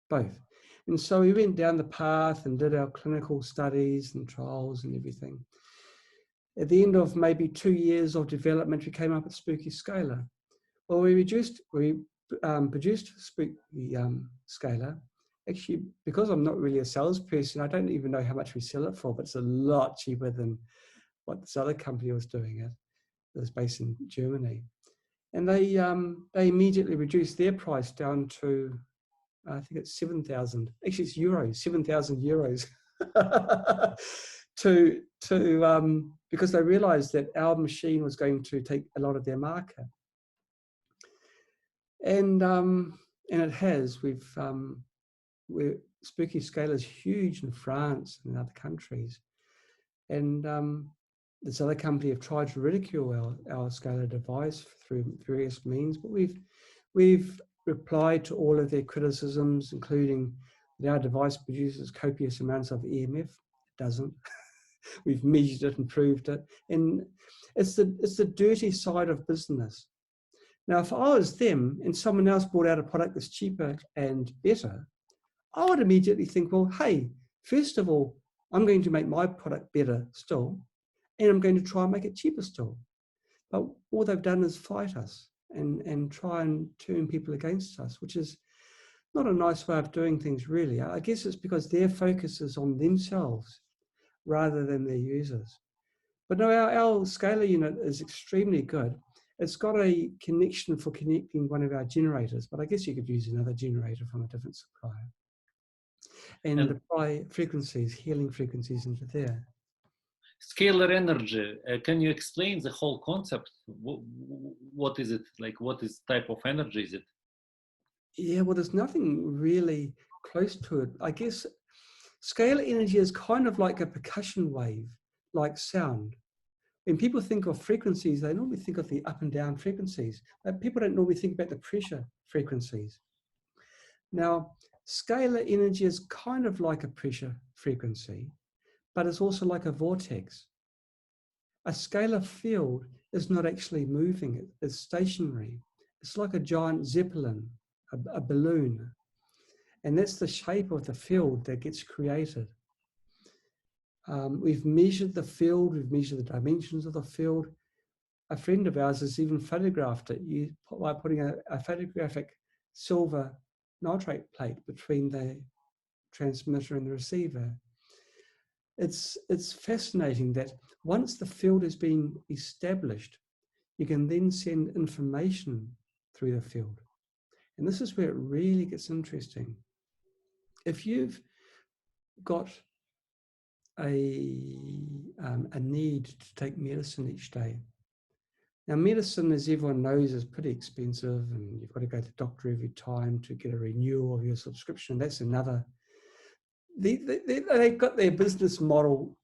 both? And so we went down the path and did our clinical studies and trials and everything. At the end of maybe 2 years of development, we came up with Spooky Scalar. Well, we produced Spooky Scalar. Actually, because I'm not really a salesperson, I don't even know how much we sell it for, but it's a lot cheaper than what this other company was doing it. It was based in Germany. And they immediately reduced their price down to, I think it's 7,000. Actually, it's euros, 7,000 euros. Because they realized that our machine was going to take a lot of their market. And it has. Spooky Scalar is huge in France and in other countries. And this other company have tried to ridicule our scalar device through various means, but we've replied to all of their criticisms, including that our device produces copious amounts of EMF. It doesn't. We've measured it and proved it. And it's the dirty side of business. Now, if I was them and someone else brought out a product that's cheaper and better, I would immediately think, well, hey, first of all, I'm going to make my product better still, and I'm going to try and make it cheaper still. But all they've done is fight us and try and turn people against us, which is not a nice way of doing things, really. I guess it's because their focus is on themselves rather than their users. But no, our scalar unit is extremely good. It's got a connection for connecting one of our generators, but I guess you could use another generator from a different supplier and apply frequencies, healing frequencies into there. Scalar energy, can you explain the whole concept? What is it? Like, what is type of energy is it? Yeah, well, there's nothing really close to it. I guess scalar energy is kind of like a percussion wave, like sound. When people think of frequencies, they normally think of the up and down frequencies. But people don't normally think about the pressure frequencies. Now, scalar energy is kind of like a pressure frequency, but it's also like a vortex. A scalar field is not actually moving, it's stationary. It's like a giant zeppelin, a balloon. And that's the shape of the field that gets created. We've measured the field, we've measured the dimensions of the field. A friend of ours has even photographed it by putting a photographic silver nitrate plate between the transmitter and the receiver. It's fascinating that once the field has been established, you can then send information through the field. And this is where it really gets interesting. If you've got a need to take medicine each day. Now, medicine, as everyone knows, is pretty expensive, and you've got to go to the doctor every time to get a renewal of your subscription. That's another. They've got their business model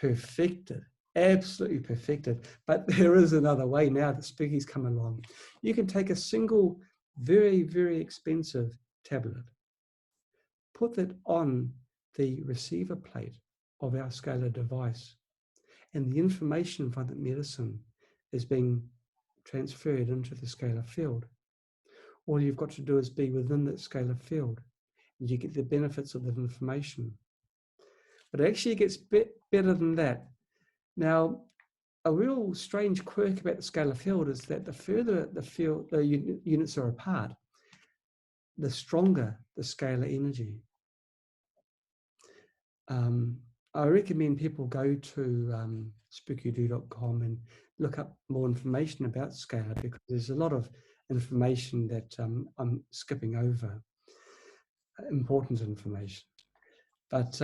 perfected, absolutely perfected. But there is another way now that Spooky's come along. You can take a single, very, very expensive tablet, put that on the receiver plate of our scalar device, and the information from that medicine is being transferred into the scalar field. All you've got to do is be within that scalar field, and you get the benefits of that information. But it actually gets better than that. Now, a real strange quirk about the scalar field is that the further the units are apart, the stronger the scalar energy. I recommend people go to spookydoo.com and look up more information about scalar, because there's a lot of information that I'm skipping over, important information. But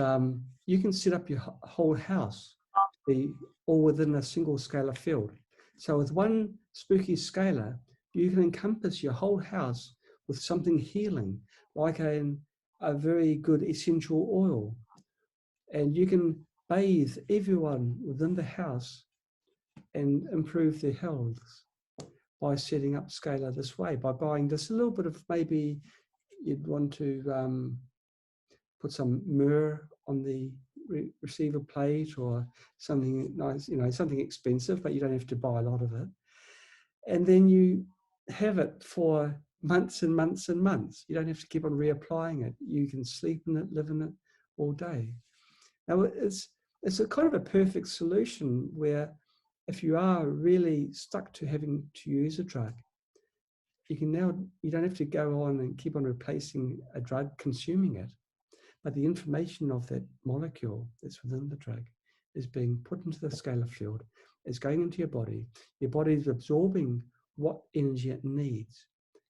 you can set up your whole house to be all within a single scalar field. So with one Spooky Scalar, you can encompass your whole house with something healing, like a very good essential oil. And you can bathe everyone within the house and improve their health by setting up scalar this way, by buying just a little bit of, maybe you'd want to put some myrrh on the receiver plate or something nice, something expensive, but you don't have to buy a lot of it. And then you have it for months and months and months. You don't have to keep on reapplying it. You can sleep in it, live in it all day. Now, it's a kind of a perfect solution where if you are really stuck to having to use a drug, you don't have to go on and keep on replacing a drug, consuming it, but the information of that molecule that's within the drug is being put into the scalar field, it's going into your body is absorbing what energy it needs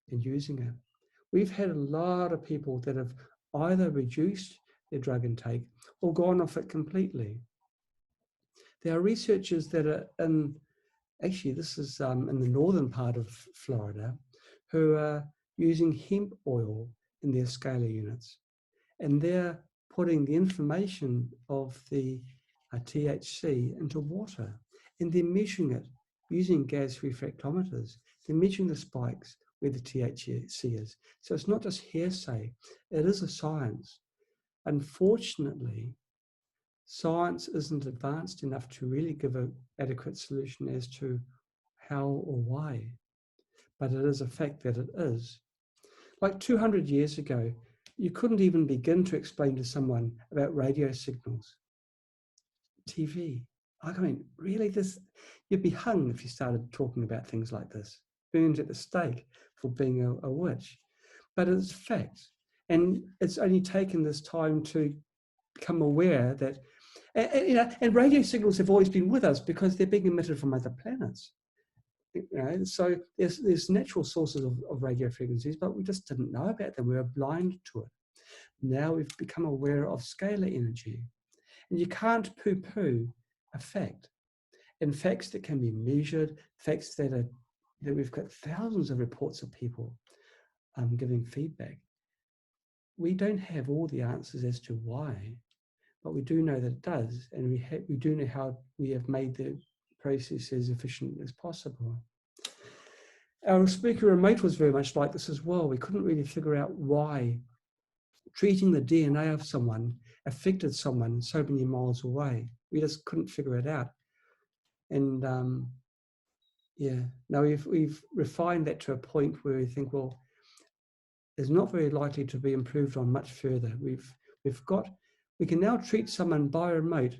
and using it. We've had a lot of people that have either reduced their drug intake or gone off it completely. There are researchers that are actually this is in the northern part of Florida, who are using hemp oil in their scalar units. And they're putting the information of the THC into water, and they're measuring it using gas refractometers. They're measuring the spikes where the THC is. So it's not just hearsay, it is a science. Unfortunately, science isn't advanced enough to really give an adequate solution as to how or why, but it is a fact that it is. Like 200 years ago, you couldn't even begin to explain to someone about radio signals. TV. I mean, really, you'd be hung if you started talking about things like this, burned at the stake for being a witch. But it's facts. And it's only taken this time to become aware that, and radio signals have always been with us because they're being emitted from other planets. So there's natural sources of radio frequencies, but we just didn't know about them. We were blind to it. Now we've become aware of scalar energy. And you can't poo-poo a fact. And facts that can be measured, facts that we've got thousands of reports of people giving feedback. We don't have all the answers as to why, but we do know that it does, and we do know how we have made the process as efficient as possible. Our Spooky remote was very much like this as well. We couldn't really figure out why treating the DNA of someone affected someone so many miles away. We just couldn't figure it out. And now we've refined that to a point where we think, well, it's not very likely to be improved on much further. We can now treat someone by remote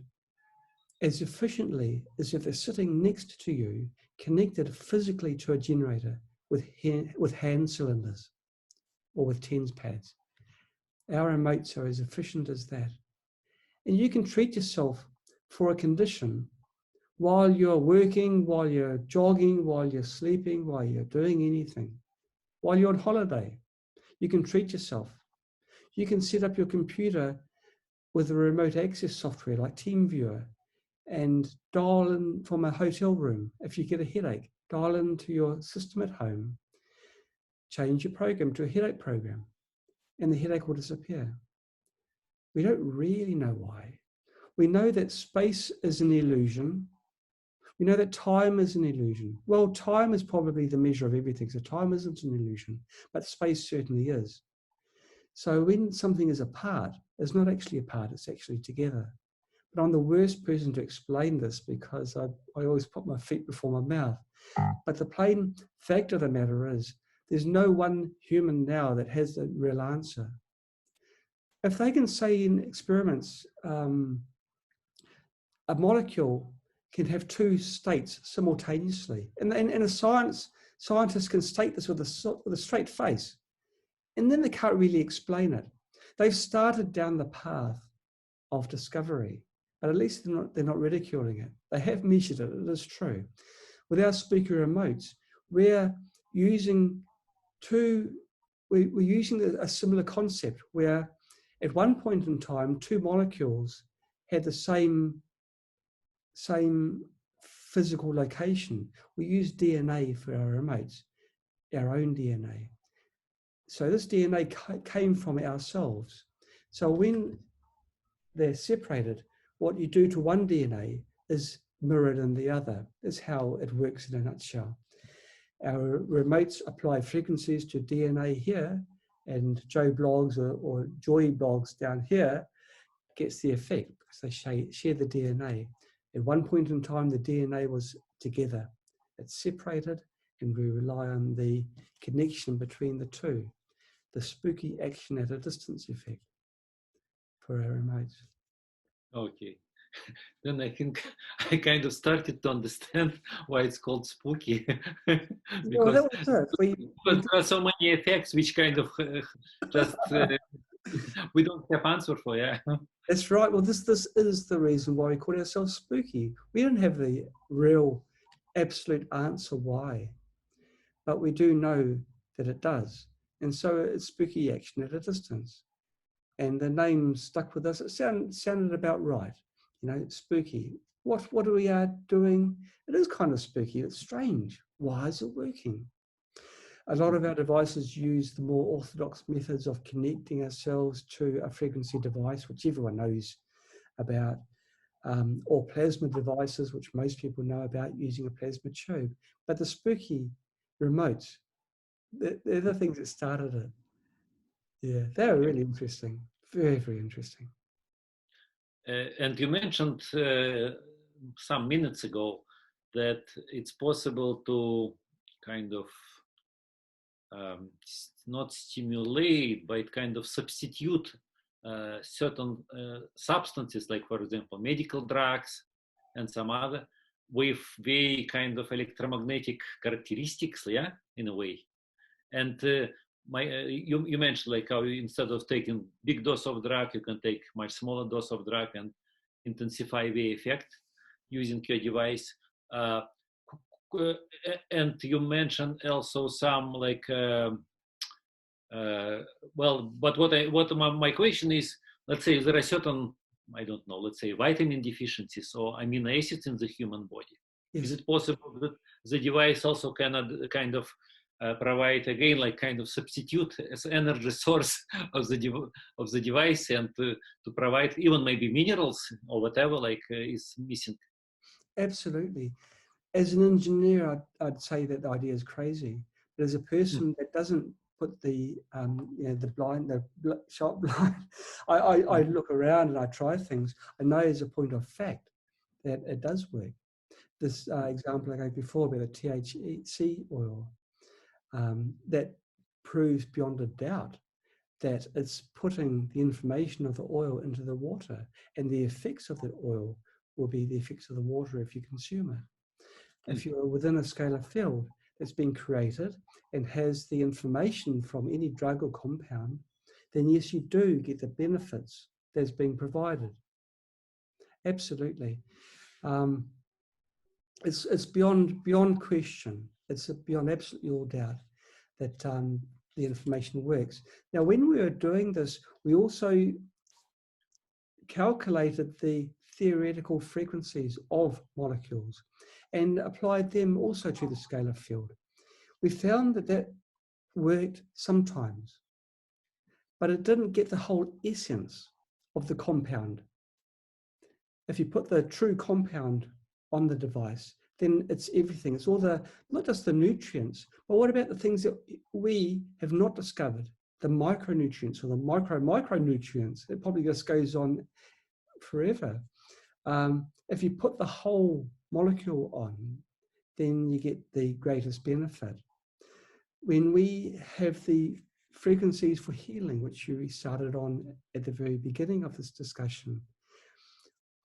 as efficiently as if they're sitting next to you, connected physically to a generator with hand cylinders or with TENS pads. Our remotes are as efficient as that. And you can treat yourself for a condition while you're working, while you're jogging, while you're sleeping, while you're doing anything, while you're on holiday. You can treat yourself. You can set up your computer with a remote access software like TeamViewer and dial in from a hotel room. If you get a headache, dial into your system at home, change your program to a headache program, and the headache will disappear. We don't really know why. We know that space is an illusion. We know that time is an illusion. Well, time is probably the measure of everything, so time isn't an illusion, but space certainly is. So when something is apart, it's not actually apart, it's actually together. But I'm the worst person to explain this because I always put my feet before my mouth. But the plain fact of the matter is, there's no one human now that has the real answer. If they can say in experiments, a molecule can have two states simultaneously, and a scientist can state this with a straight face, and then they can't really explain it. They've started down the path of discovery, but at least they're not ridiculing it. They have measured it. It is true. With our Spooky remotes, we're using a similar concept where at one point in time, two molecules had the same physical location. We use DNA for our remotes, our own DNA. So this DNA came from ourselves. So when they're separated, what you do to one DNA is mirrored in the other. That's how it works in a nutshell. Our remotes apply frequencies to DNA here, and Joe blogs or Joy blogs down here gets the effect because they share the DNA. At one point in time, the DNA was together. It's separated, and we rely on the connection between the two, the spooky action at a distance effect for our remotes. Okay. Then I think I kind of started to understand why it's called spooky. Well, that was it. There are so many effects which kind of just we don't have answer for. Yeah. That's right. Well, this is the reason why we call ourselves spooky. We don't have the real, absolute answer why, but we do know that it does. And so it's spooky action at a distance. And the name stuck with us. It sounded about right. You know, spooky. What are we doing? It is kind of spooky. It's strange. Why is it working? A lot of our devices use the more orthodox methods of connecting ourselves to a frequency device, which everyone knows about, or plasma devices, which most people know about using a plasma tube. But the spooky remotes, they're the things that started it. Yeah, they're really interesting. Very, very interesting. And you mentioned some minutes ago that it's possible to kind of not stimulate, but kind of substitute certain substances, like, for example, medical drugs and some other, with very kind of electromagnetic characteristics, yeah, in a way. And you mentioned like how instead of taking big dose of drug, you can take much smaller dose of drug and intensify the effect using your device. And you mentioned also some like well, but what my question is, let's say there are certain, I don't know, let's say vitamin deficiencies or amino acids in the human body. Yes. Is it possible that the device also cannot kind of provide again like kind of substitute as energy source of the device and to provide even maybe minerals or whatever like is missing? Absolutely. As an engineer, I'd say that the idea is crazy. But as a person that doesn't put the sharp blind, I look around and I try things. I know as a point of fact that it does work. This example I gave before about the THC oil, that proves beyond a doubt that it's putting the information of the oil into the water, and the effects of the oil will be the effects of the water if you consume it. If you're within a scalar field that's been created and has the information from any drug or compound, then yes, you do get the benefits that's being provided. Absolutely. It's beyond question. It's beyond absolutely all doubt that the information works. Now, when we were doing this, we also calculated the theoretical frequencies of molecules and applied them also to the scalar field. We found that worked sometimes, but it didn't get the whole essence of the compound. If you put the true compound on the device, then it's everything. It's all the, not just the nutrients, but what about the things that we have not discovered, the micronutrients or the micronutrients? It probably just goes on forever. If you put the whole molecule on, then you get the greatest benefit. When we have the frequencies for healing, which you started on at the very beginning of this discussion,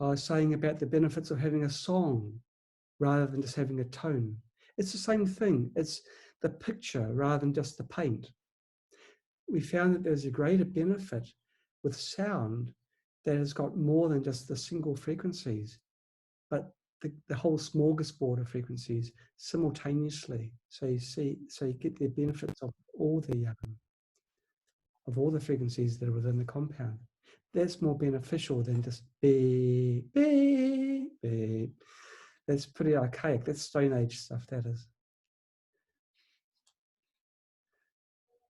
I was saying about the benefits of having a song rather than just having a tone. It's the same thing. It's the picture rather than just the paint. We found that there's a greater benefit with sound that has got more than just the single frequencies, but the whole smorgasbord of frequencies simultaneously. So you get the benefits of all the frequencies that are within the compound. That's more beneficial than just beep, beep, beep. That's pretty archaic. That's Stone Age stuff, that is.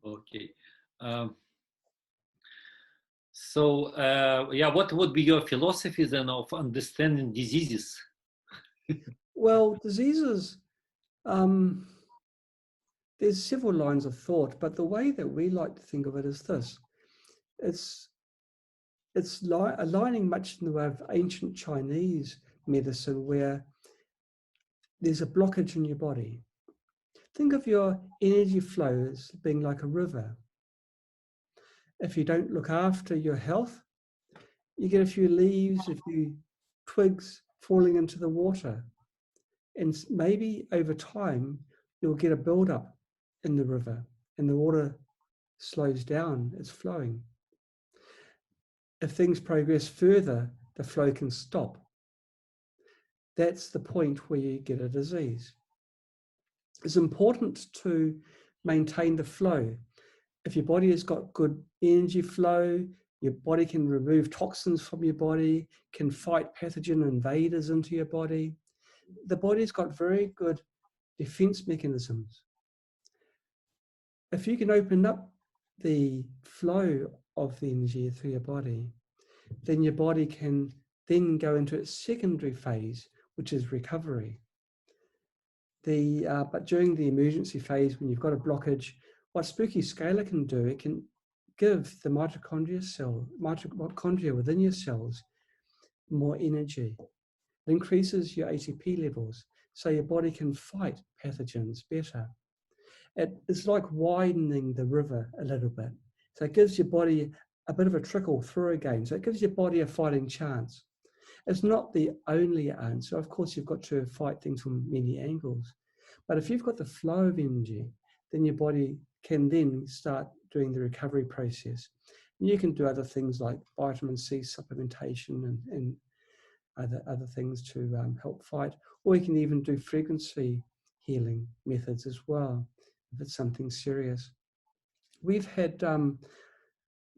Okay. Yeah, what would be your philosophy then of understanding diseases? Well, diseases, there's several lines of thought, but the way that we like to think of it is this. It's aligning much in the way of ancient Chinese medicine, where there's a blockage in your body. Think of your energy flow as being like a river. If you don't look after your health, you get a few leaves, a few twigs falling into the water. And maybe over time, you'll get a buildup in the river and the water slows down, it's flowing. If things progress further, the flow can stop. That's the point where you get a disease. It's important to maintain the flow. If your body has got good energy flow, your body can remove toxins from your body, can fight pathogen invaders into your body. The body's got very good defense mechanisms. If you can open up the flow of the energy through your body, then your body can then go into its secondary phase, which is recovery. But during the emergency phase, when you've got a blockage, what Spooky Scalar can do, it can give the mitochondria within your cells more energy. It increases your ATP levels, so your body can fight pathogens better. It's like widening the river a little bit. So it gives your body a bit of a trickle through again. So it gives your body a fighting chance. It's not the only answer. Of course, you've got to fight things from many angles. But if you've got the flow of energy, then your body can then start doing the recovery process. And you can do other things like vitamin C supplementation and other things to help fight. Or you can even do frequency healing methods as well, if it's something serious. We've had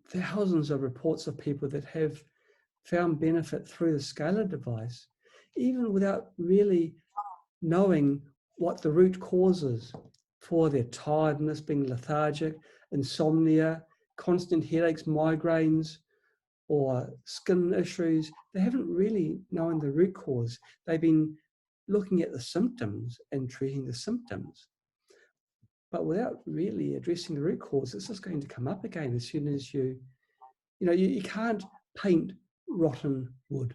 thousands of reports of people that have found benefit through the Scalar device, even without really knowing what the root causes for their tiredness, being lethargic, insomnia, constant headaches, migraines, or skin issues. They haven't really known the root cause. They've been looking at the symptoms and treating the symptoms, but without really addressing the root cause. It's just going to come up again as soon as you can't paint rotten wood.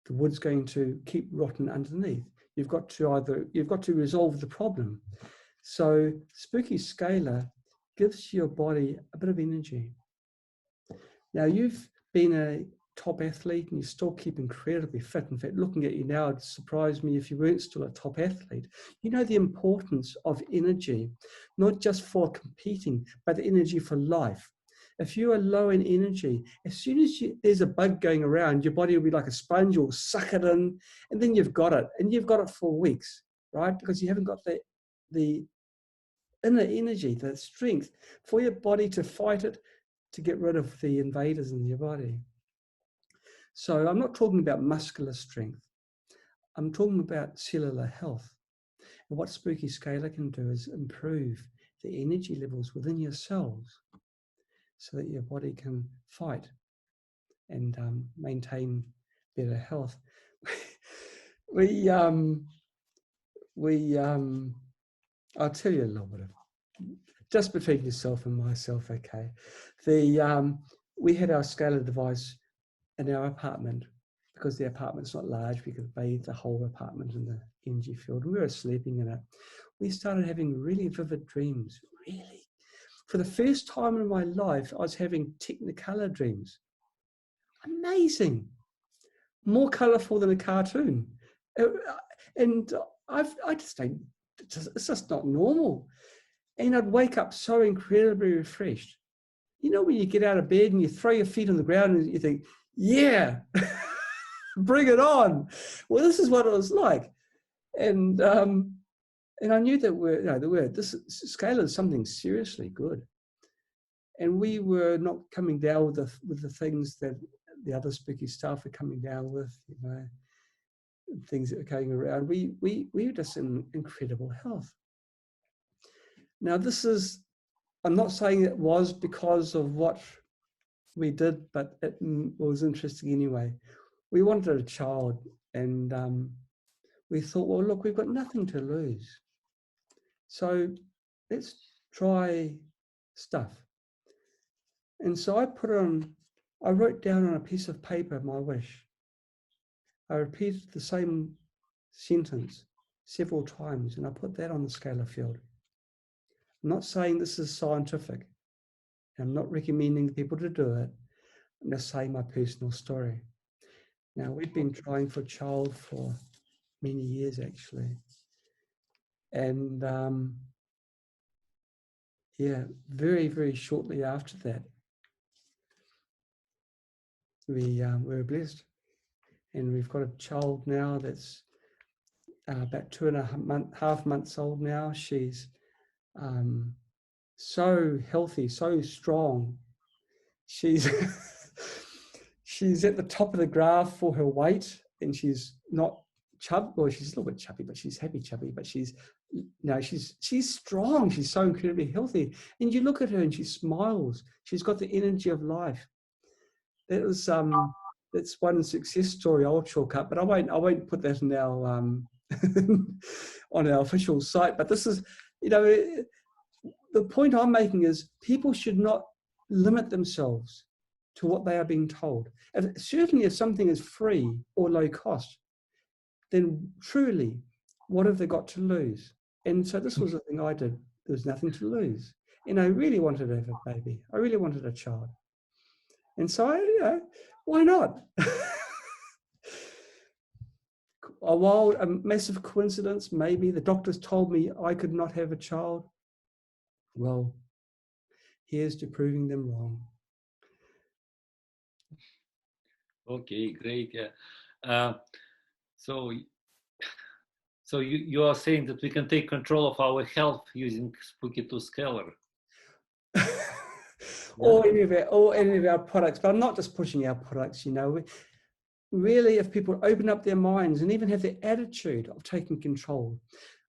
The wood's going to keep rotting underneath. You've got to resolve the problem. So Spooky Scalar gives your body a bit of energy. Now, you've been a top athlete and you still keep incredibly fit. In fact, looking at you now, it'd surprise me if you weren't still a top athlete. You know the importance of energy, not just for competing, but the energy for life. If you are low in energy, as soon as there's a bug going around, your body will be like a sponge, you'll suck it in, and then you've got it. And you've got it for weeks, right? Because you haven't got the inner energy, the strength for your body to fight it, to get rid of the invaders in your body. So I'm not talking about muscular strength. I'm talking about cellular health. And what Spooky Scalar can do is improve the energy levels within your cells so that your body can fight and maintain better health. I'll tell you a little bit of, just between yourself and myself, okay? We had our Scalar device in our apartment because the apartment's not large. We could bathe the whole apartment in the energy field. We were sleeping in it. We started having really vivid dreams, really. For the first time in my life, I was having Technicolor dreams. Amazing. More colorful than a cartoon. And I just don't, it's just not normal. And I'd wake up so incredibly refreshed. You know, when you get out of bed and you throw your feet on the ground and you think, yeah, bring it on. Well, this is what it was like. And I knew that this Scalar is something seriously good. And we were not coming down with the things that the other spooky staff are coming down with, things that are going around. We were just in incredible health. Now, I'm not saying it was because of what we did, but it was interesting anyway. We wanted a child, and we thought, well, look, we've got nothing to lose. So let's try stuff. And so I wrote down on a piece of paper my wish. I repeated the same sentence several times, and I put that on the Scalar field. I'm not saying this is scientific. I'm not recommending people to do it. I'm just saying my personal story. Now, we've been trying for a child for many years, actually. And very, very shortly after that, we were blessed. And we've got a child now that's about 2.5 months old now. She's so healthy, so strong. She's she's at the top of the graph for her weight, and she's not chubby. Well, she's a little bit chubby, but she's happy chubby. But she's strong. She's so incredibly healthy. And you look at her, and she smiles. She's got the energy of life. That was that's one success story I'll chalk up, but I won't put that in our on our official site. But this is, the point I'm making is people should not limit themselves to what they are being told. Certainly if something is free or low cost, then truly, what have they got to lose? And so this was the thing I did. There was nothing to lose. And I really wanted to have a baby. I really wanted a child. And so, why not? a massive coincidence, maybe. The doctors told me I could not have a child. Well, here's to proving them wrong. Okay, great. Yeah. So you are saying that we can take control of our health using Spooky Scalar. Or any of our products, but I'm not just pushing our products, you know. Really, if people open up their minds and even have the attitude of taking control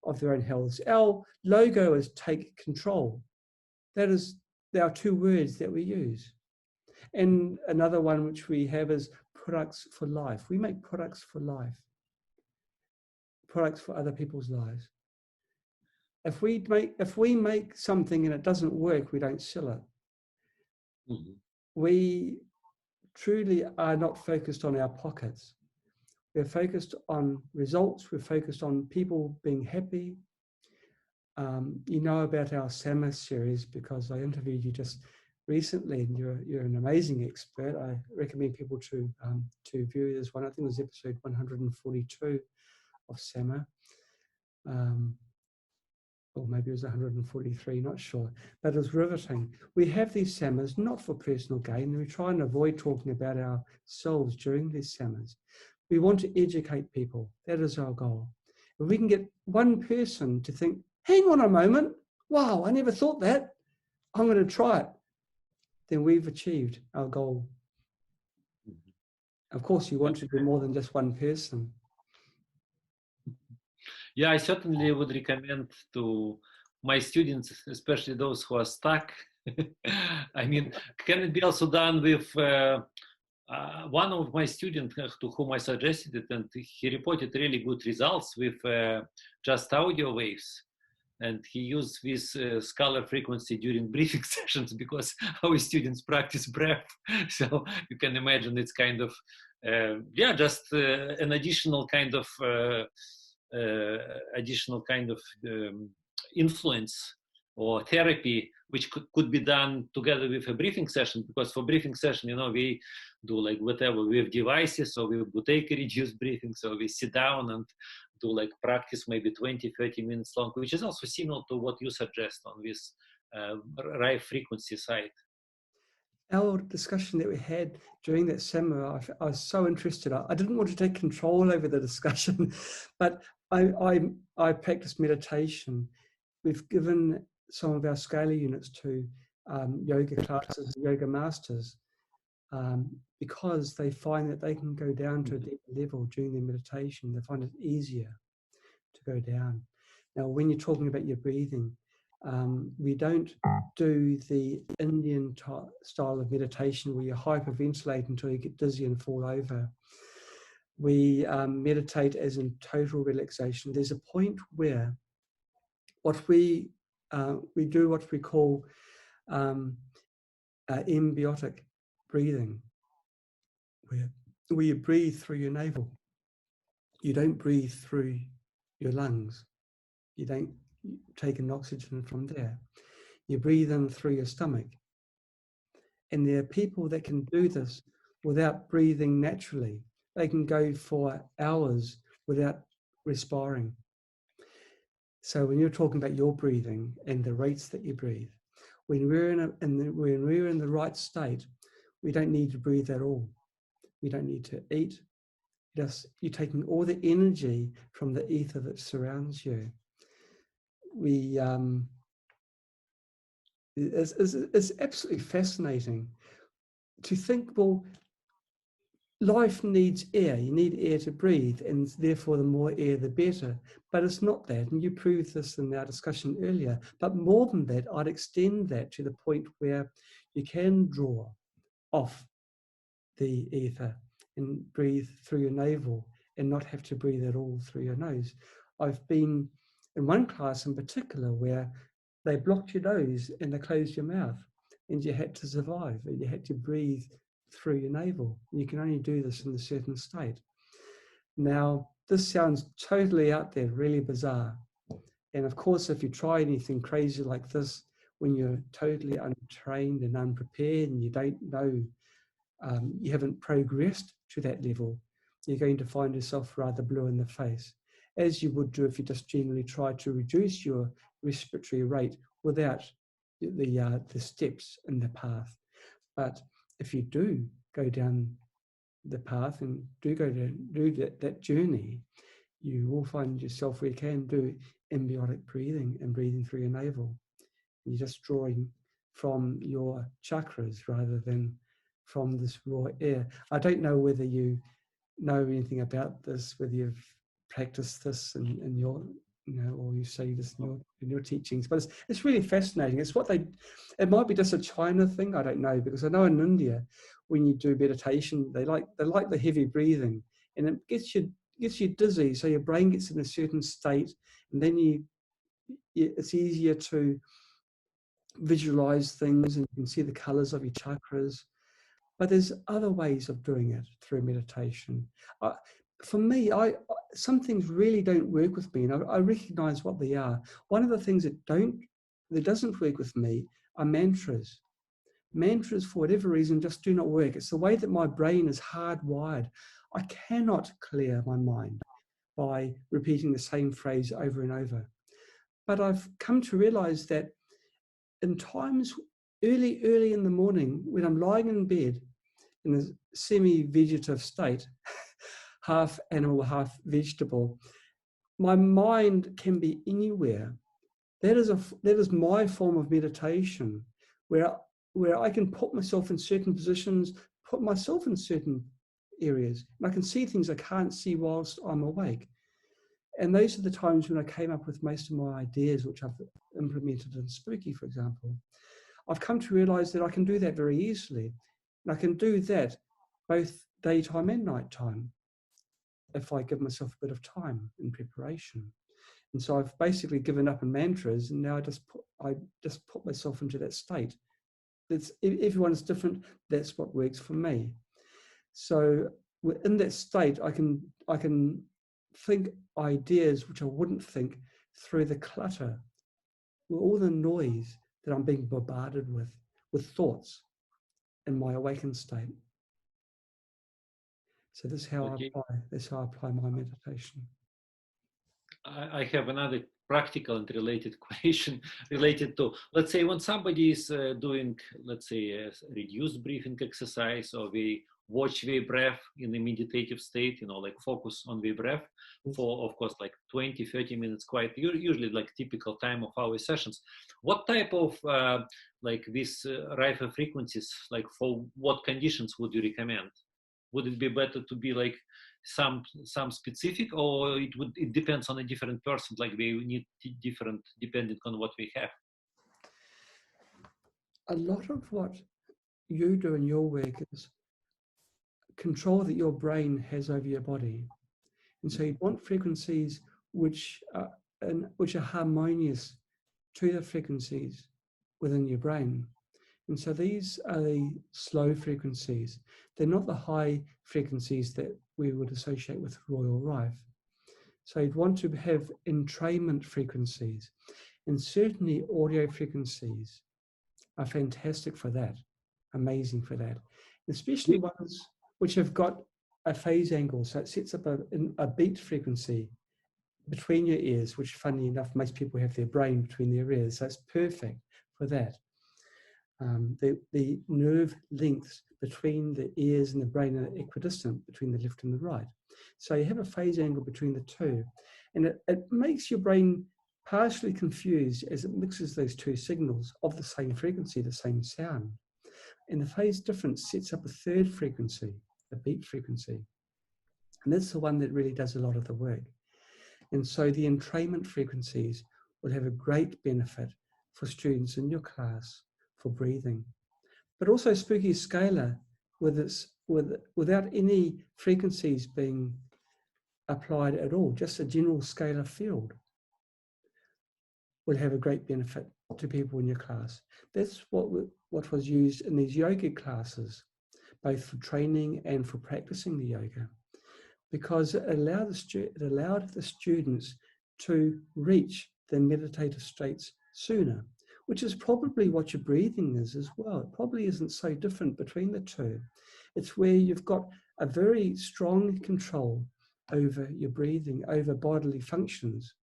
of their own health. Our logo is take control. There are two words that we use. And another one which we have is products for life. We make products for life, products for other people's lives. If we make something and it doesn't work, we don't sell it. Mm-hmm. We truly are not focused on our pockets. We're focused on results. We're focused on people being happy. You know about our SAMA series because I interviewed you just recently, and you're an amazing expert. I recommend people to view this one. I think it was episode 142 of SAMA. Or maybe it was 143, not sure, but it was riveting. We have these SAMAs not for personal gain, and we try and avoid talking about ourselves during these SAMAs. We want to educate people. That is our goal. If we can get one person to think, hang on a moment, wow, I never thought that, I'm going to try it, then we've achieved our goal. Of course, you want to do more than just one person. Yeah, I certainly would recommend to my students, especially those who are stuck. I mean, can it be also done with one of my students to whom I suggested it, and he reported really good results with just audio waves. And he used this scalar frequency during briefing sessions because our students practice breath. So you can imagine it's kind of, just an additional kind of influence or therapy, which could be done together with a briefing session. Because for briefing session, you know, we do like whatever with devices, so with Buteyko reduced briefing, so we sit down and do like practice maybe 20-30 minutes long, which is also similar to what you suggest on this Rife frequency side. Our discussion that we had during that seminar, I was so interested. I didn't want to take control over the discussion, but I practice meditation. We've given some of our scalar units to yoga classes, yoga masters, because they find that they can go down to a deeper level during their meditation. They find it easier to go down. Now, when you're talking about your breathing, we don't do the Indian style of meditation where you hyperventilate until you get dizzy and fall over. We meditate as in total relaxation. There's a point where we do what we call embiotic breathing, where you breathe through your navel. You don't breathe through your lungs. You don't take in oxygen from there. You breathe in through your stomach. And there are people that can do this without breathing naturally. They can go for hours without respiring. So when you're talking about your breathing and the rates that you breathe, when we're in the right state, we don't need to breathe at all. We don't need to eat. You're taking all the energy from the ether that surrounds you. It's absolutely fascinating to think, well, life needs air. You need air to breathe, and therefore the more air, the better. But it's not that, and you proved this in our discussion earlier. But more than that, I'd extend that to the point where you can draw off the ether and breathe through your navel and not have to breathe at all through your nose. I've been in one class in particular where they blocked your nose and they closed your mouth, and you had to survive, and you had to breathe through your navel. You can only do this in a certain state. Now, this sounds totally out there, really bizarre. And of course, if you try anything crazy like this, when you're totally untrained and unprepared and you don't know, you haven't progressed to that level, you're going to find yourself rather blue in the face, as you would do if you just generally try to reduce your respiratory rate without the steps in the path. But if you do go down the path and do that journey, you will find yourself where you can do embiotic breathing and breathing through your navel. You're just drawing from your chakras rather than from this raw air. I don't know whether you know anything about this, whether you've practiced this in your, or you say this in your teachings, but it's really fascinating. It's it might be just a China thing, I don't know, because I know in India, when you do meditation, they like the heavy breathing, and it gets you dizzy, so your brain gets in a certain state, and then it's easier to visualize things, and you can see the colors of your chakras. But there's other ways of doing it through meditation. For me, some things really don't work with me, and I recognize what they are. One of the things that doesn't work with me are mantras. Mantras, for whatever reason, just do not work. It's the way that my brain is hardwired. I cannot clear my mind by repeating the same phrase over and over. But I've come to realize that in times early in the morning, when I'm lying in bed in a semi-vegetative state, half animal, half vegetable, my mind can be anywhere. That is my form of meditation, where I can put myself in certain positions, put myself in certain areas, and I can see things I can't see whilst I'm awake. And those are the times when I came up with most of my ideas, which I've implemented in Spooky, for example. I've come to realize that I can do that very easily. And I can do that both daytime and nighttime if I give myself a bit of time in preparation. And so I've basically given up on mantras, and now I just put myself into that state. Everyone's different. That's what works for me. So in that state, I can think ideas which I wouldn't think through the clutter, with all the noise that I'm being bombarded with thoughts in my awakened state. So this is how I apply my meditation. I have another practical and related question related to, let's say, when somebody is doing, let's say, a reduced breathing exercise, or we watch their breath in a meditative state, like focus on their breath for, of course, like 20, 30 minutes, quite usually like typical time of our sessions. What type of these Rife frequencies, like for what conditions would you recommend? Would it be better to be like some specific, or it depends on a different person, like they need different depending on what we have? A lot of what you do in your work is control that your brain has over your body. And so you want frequencies which are harmonious to the frequencies within your brain. And so these are the slow frequencies. They're not the high frequencies that we would associate with Royal Rife. So you'd want to have entrainment frequencies. And certainly audio frequencies are fantastic for that, amazing for that. Especially ones which have got a phase angle. So it sets up a beat frequency between your ears, which funnily enough, most people have their brain between their ears. So it's perfect for that. The nerve lengths between the ears and the brain are equidistant between the left and the right. So you have a phase angle between the two. And it makes your brain partially confused as it mixes those two signals of the same frequency, the same sound. And the phase difference sets up a third frequency, a beat frequency. And that's the one that really does a lot of the work. And so the entrainment frequencies will have a great benefit for students in your class for breathing. But also Spooky Scalar, without any frequencies being applied at all, just a general scalar field, will have a great benefit to people in your class. That's what was used in these yoga classes, both for training and for practicing the yoga, because it allowed the students to reach their meditative states sooner, which is probably what your breathing is as well. It probably isn't so different between the two. It's where you've got a very strong control over your breathing, over bodily functions.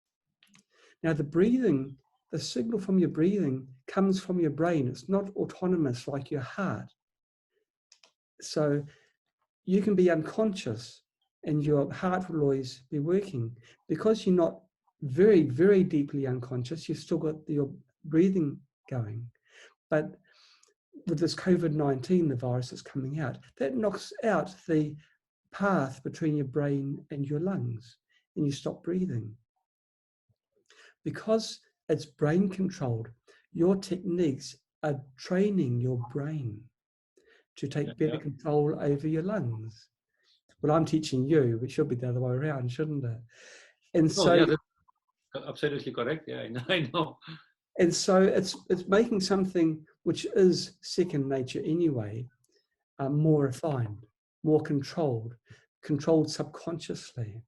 Now, the signal from your breathing comes from your brain. It's not autonomous like your heart. So you can be unconscious and your heart will always be working. Because you're not very, very deeply unconscious, you've still got your breathing going. But with this COVID-19, the virus that's coming out, that knocks out the path between your brain and your lungs, and you stop breathing. Because it's brain controlled, your techniques are training your brain to take better control over your lungs. Well, I'm teaching you, which should be the other way around, shouldn't it? And so, that's absolutely correct. Yeah, I know. And so it's making something which is second nature anyway, more refined, more controlled subconsciously.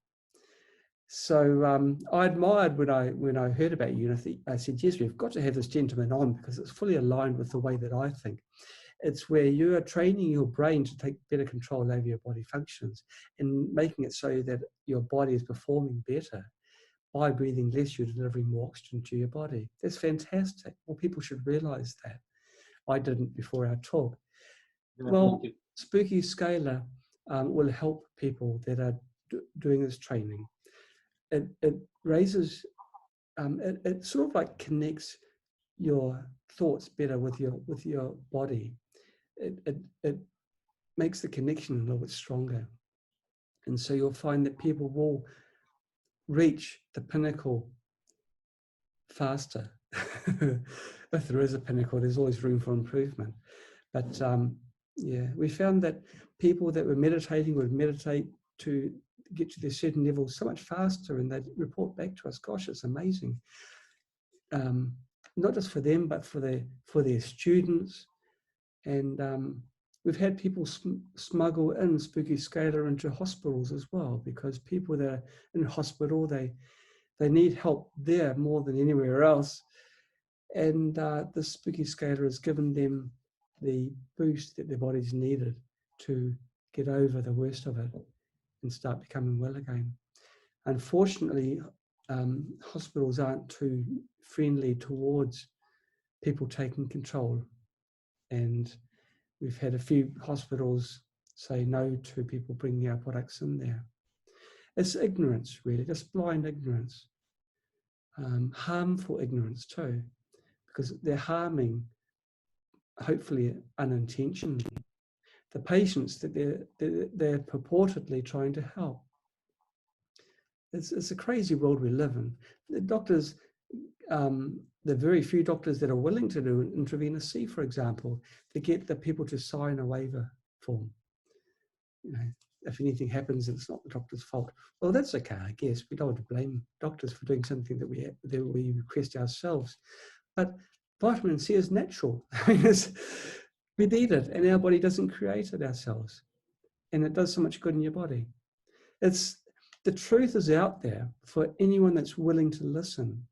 So I admired when I heard about you, and I said, yes, we've got to have this gentleman on because it's fully aligned with the way that I think. It's where you are training your brain to take better control over your body functions and making it so that your body is performing better. By breathing less, you're delivering more oxygen to your body. That's fantastic. Well, people should realize that. I didn't before our talk. Well, Spooky Scalar will help people that are doing this training. It raises, it sort of like connects your thoughts better with your body. It makes the connection a little bit stronger. And so you'll find that people will reach the pinnacle faster. If there is a pinnacle, there's always room for improvement. But yeah, we found that people that were meditating would meditate to get to their certain levels so much faster, and they'd report back to us, gosh, it's amazing. Not just for them, but for their students. And we've had people smuggle in Spooky Scalar into hospitals as well, because people that are in hospital, they need help there more than anywhere else. And the Spooky Scalar has given them the boost that their bodies needed to get over the worst of it and start becoming well again. Unfortunately, hospitals aren't too friendly towards people taking control. And we've had a few hospitals say no to people bringing our products in there. It's ignorance, really, just blind ignorance. Harmful ignorance too, because they're harming, hopefully unintentionally, the patients that they're purportedly trying to help. It's a crazy world we live in. The doctors, the very few doctors that are willing to do intravenous C, for example, to get the people to sign a waiver form. You know, if anything happens, it's not the doctor's fault. Well, that's okay, I guess. We don't want to blame doctors for doing something that we request ourselves. But vitamin C is natural. We need it, and our body doesn't create it ourselves. And it does so much good in your body. The truth is out there for anyone that's willing to listen.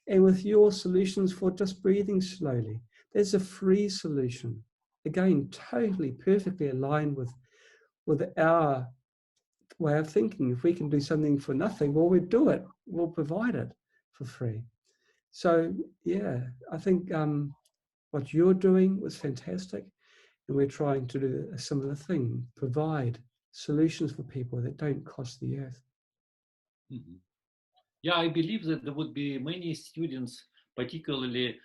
And with your solutions for just breathing slowly, there's a free solution. Again, totally, perfectly aligned with our way of thinking. If we can do something for nothing, well, we'll do it. We'll provide it for free. So, yeah, I think what you're doing was fantastic. And we're trying to do a similar thing, provide solutions for people that don't cost the earth. Mm-hmm. Yeah, I believe that there would be many students, particularly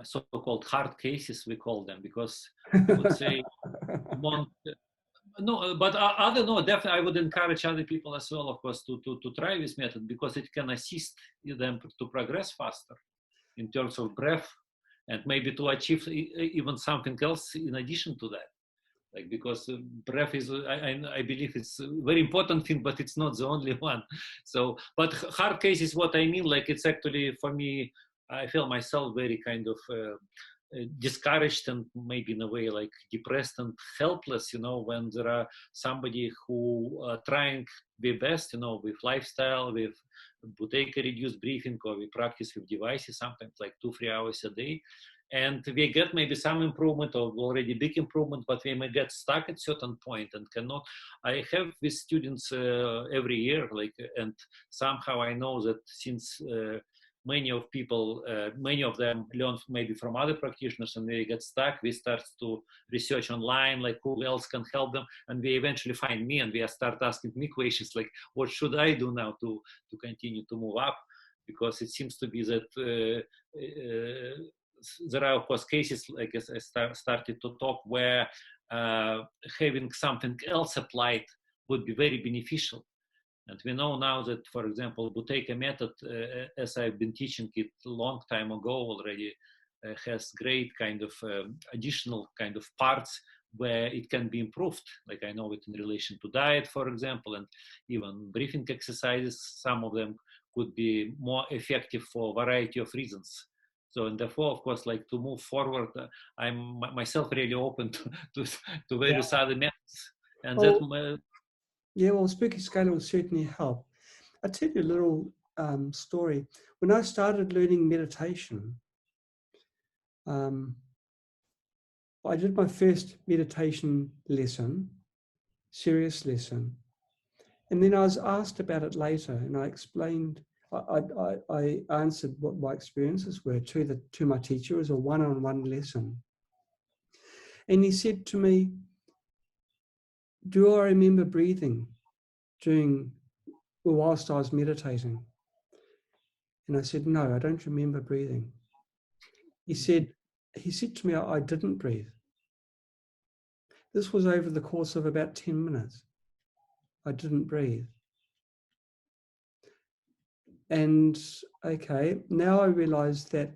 so-called hard cases, we call them, because I would say, no, but definitely I would encourage other people as well, of course, to try this method, because it can assist them to progress faster in terms of breath, and maybe to achieve even something else in addition to that. Like, because breath is, I believe it's a very important thing, but it's not the only one. So, but hard case is what I mean. Like, it's actually, for me, I feel myself very kind of discouraged and maybe in a way like depressed and helpless, you know, when there are somebody who are trying their best, you know, with lifestyle, with Buteyko reduced breathing, or we practice with devices, sometimes like 2-3 hours a day. and we get maybe some improvement or already big improvement, but we may get stuck at certain point and cannot. I have with students every year, like, and somehow I know that since many of them learn maybe from other practitioners and they get stuck, we start to research online, like who else can help them, and we eventually find me, and we start asking me questions like, what should I do now to continue to move up? Because it seems to be that there are, of course, cases, like as I started to talk, where having something else applied would be very beneficial. And we know now that, for example, Buteyko method, as I've been teaching it a long time ago already, has great kind of additional kind of parts where it can be improved. Like I know it in relation to diet, for example, and even breathing exercises. Some of them could be more effective for a variety of reasons. So, and therefore, of course, like to move forward, I'm myself really open to various other methods. And well, yeah, well, Spooky Scalar will certainly help. I'll tell you a little story. When I started learning meditation, I did my first meditation lesson, serious lesson. And then I was asked about it later, and I explained, I answered what my experiences were to my teacher as a one-on-one lesson. And he said to me, do I remember breathing whilst I was meditating? And I said, no, I don't remember breathing. He said to me, I didn't breathe. This was over the course of about 10 minutes. I didn't breathe. And okay, now I realize that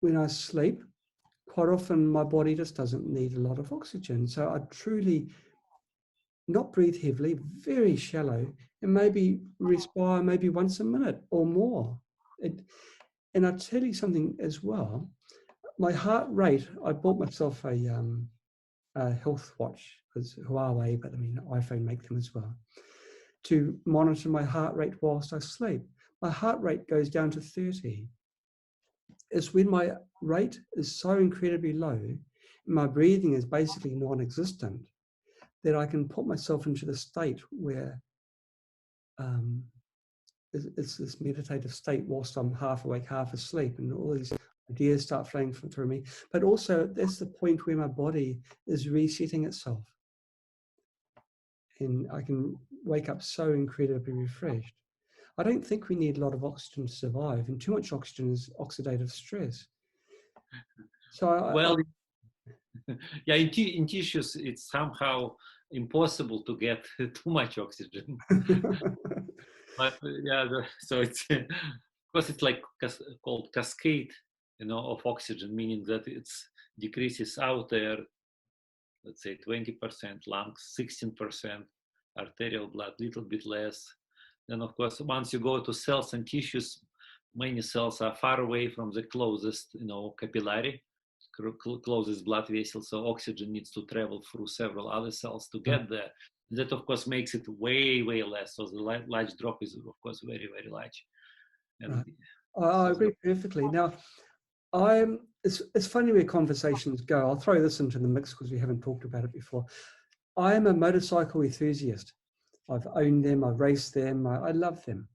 when I sleep, quite often my body just doesn't need a lot of oxygen. So I truly not breathe heavily, very shallow, and maybe respire maybe once a minute or more. And I'll tell you something as well. My heart rate, I bought myself a health watch, because Huawei, but I mean, iPhone make them as well, to monitor my heart rate whilst I sleep. My heart rate goes down to 30. It's when my rate is so incredibly low, and my breathing is basically non-existent, that I can put myself into the state where it's this meditative state whilst I'm half awake, half asleep, and all these ideas start flowing through me. But also, that's the point where my body is resetting itself. And I can wake up so incredibly refreshed. I don't think we need a lot of oxygen to survive, and too much oxygen is oxidative stress. So yeah, in tissues, it's somehow impossible to get too much oxygen. But yeah, so it's because it's like called cascade, of oxygen, meaning that it's decreases out there, let's say 20% lungs, 16% arterial blood, little bit less. Then of course, once you go to cells and tissues, many cells are far away from the closest, capillary, closest blood vessel. So oxygen needs to travel through several other cells to get there. That of course makes it way, way less. So the large drop is of course very, very large. And I agree perfectly. Now, it's funny where conversations go. I'll throw this into the mix because we haven't talked about it before. I am a motorcycle enthusiast. I've owned them, I've raced them, I love them.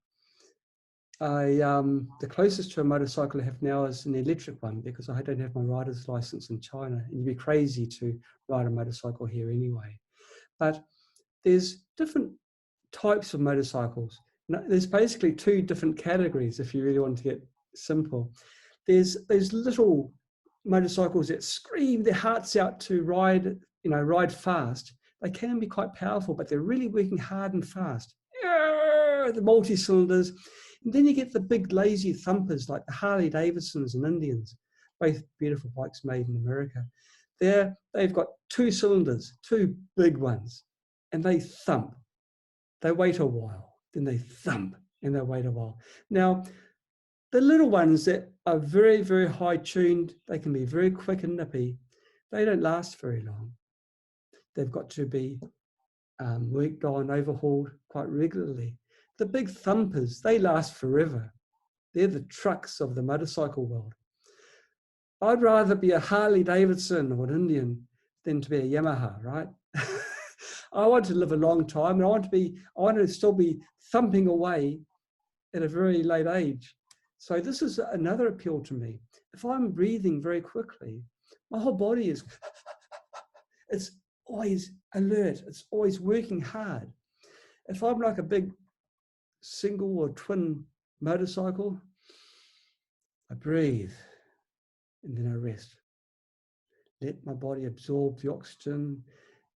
The closest to a motorcycle I have now is an electric one, because I don't have my rider's license in China, and you'd be crazy to ride a motorcycle here anyway. But there's different types of motorcycles. Now, there's basically two different categories, if you really want to get simple. There's those little motorcycles that scream their hearts out to ride fast. They can be quite powerful, but they're really working hard and fast. The multi-cylinders. And then you get the big lazy thumpers like the Harley Davidsons and Indians, both beautiful bikes made in America. They've got 2 cylinders, 2 big ones, and they thump. They wait a while, then they thump, and they wait a while. Now, the little ones that are very, very high tuned, they can be very quick and nippy. They don't last very long. They've got to be worked on, overhauled quite regularly. The big thumpers, they last forever. They're the trucks of the motorcycle world. I'd rather be a Harley Davidson or an Indian than to be a Yamaha, right? I want to live a long time, and I want to still be thumping away at a very late age. So this is another appeal to me. If I'm breathing very quickly, my whole body is, it's always alert. It's always working hard. If I'm like a big single or twin motorcycle, I breathe and then I rest. Let my body absorb the oxygen,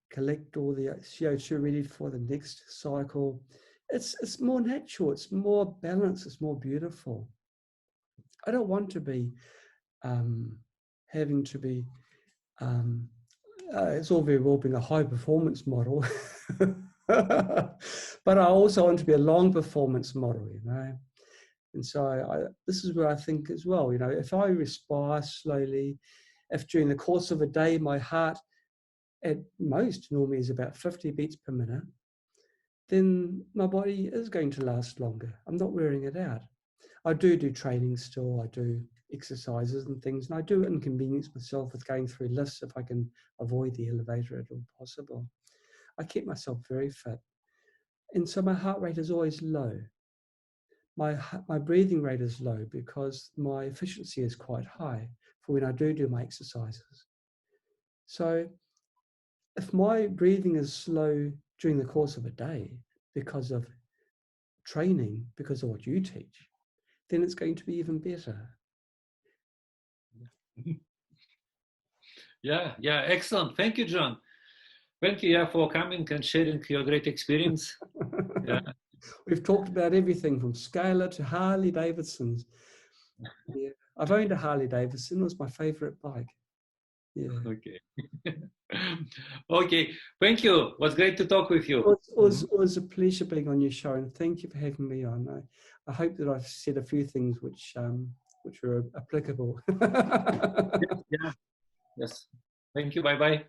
collect all the CO2 ready for the next cycle. It's more natural, it's more balanced, it's more beautiful. I don't want to be having to be, it's all very well being a high performance model, but I also want to be a long performance model, you know. And so this is where I think as well, you know, if I respire slowly, if during the course of a day my heart at most normally is about 50 beats per minute, then my body is going to last longer. I'm not wearing it out. I do training still, I do exercises and things, and I do inconvenience myself with going through lifts if I can avoid the elevator at all possible. I keep myself very fit. And so my heart rate is always low. My breathing rate is low because my efficiency is quite high for when I do my exercises. So if my breathing is slow during the course of a day because of training, because of what you teach, then it's going to be even better. Yeah, excellent. Thank you, John. Thank you for coming and sharing your great experience. Yeah. We've talked about everything from Scalar to Harley Davidsons. Yeah, I've owned a Harley Davidson. It was my favorite bike. Yeah. Okay. Okay. Thank you. It was great to talk with you. It was a pleasure being on your show, and thank you for having me on. I hope that I've said a few things which are applicable. Yeah. Yes. Thank you. Bye-bye.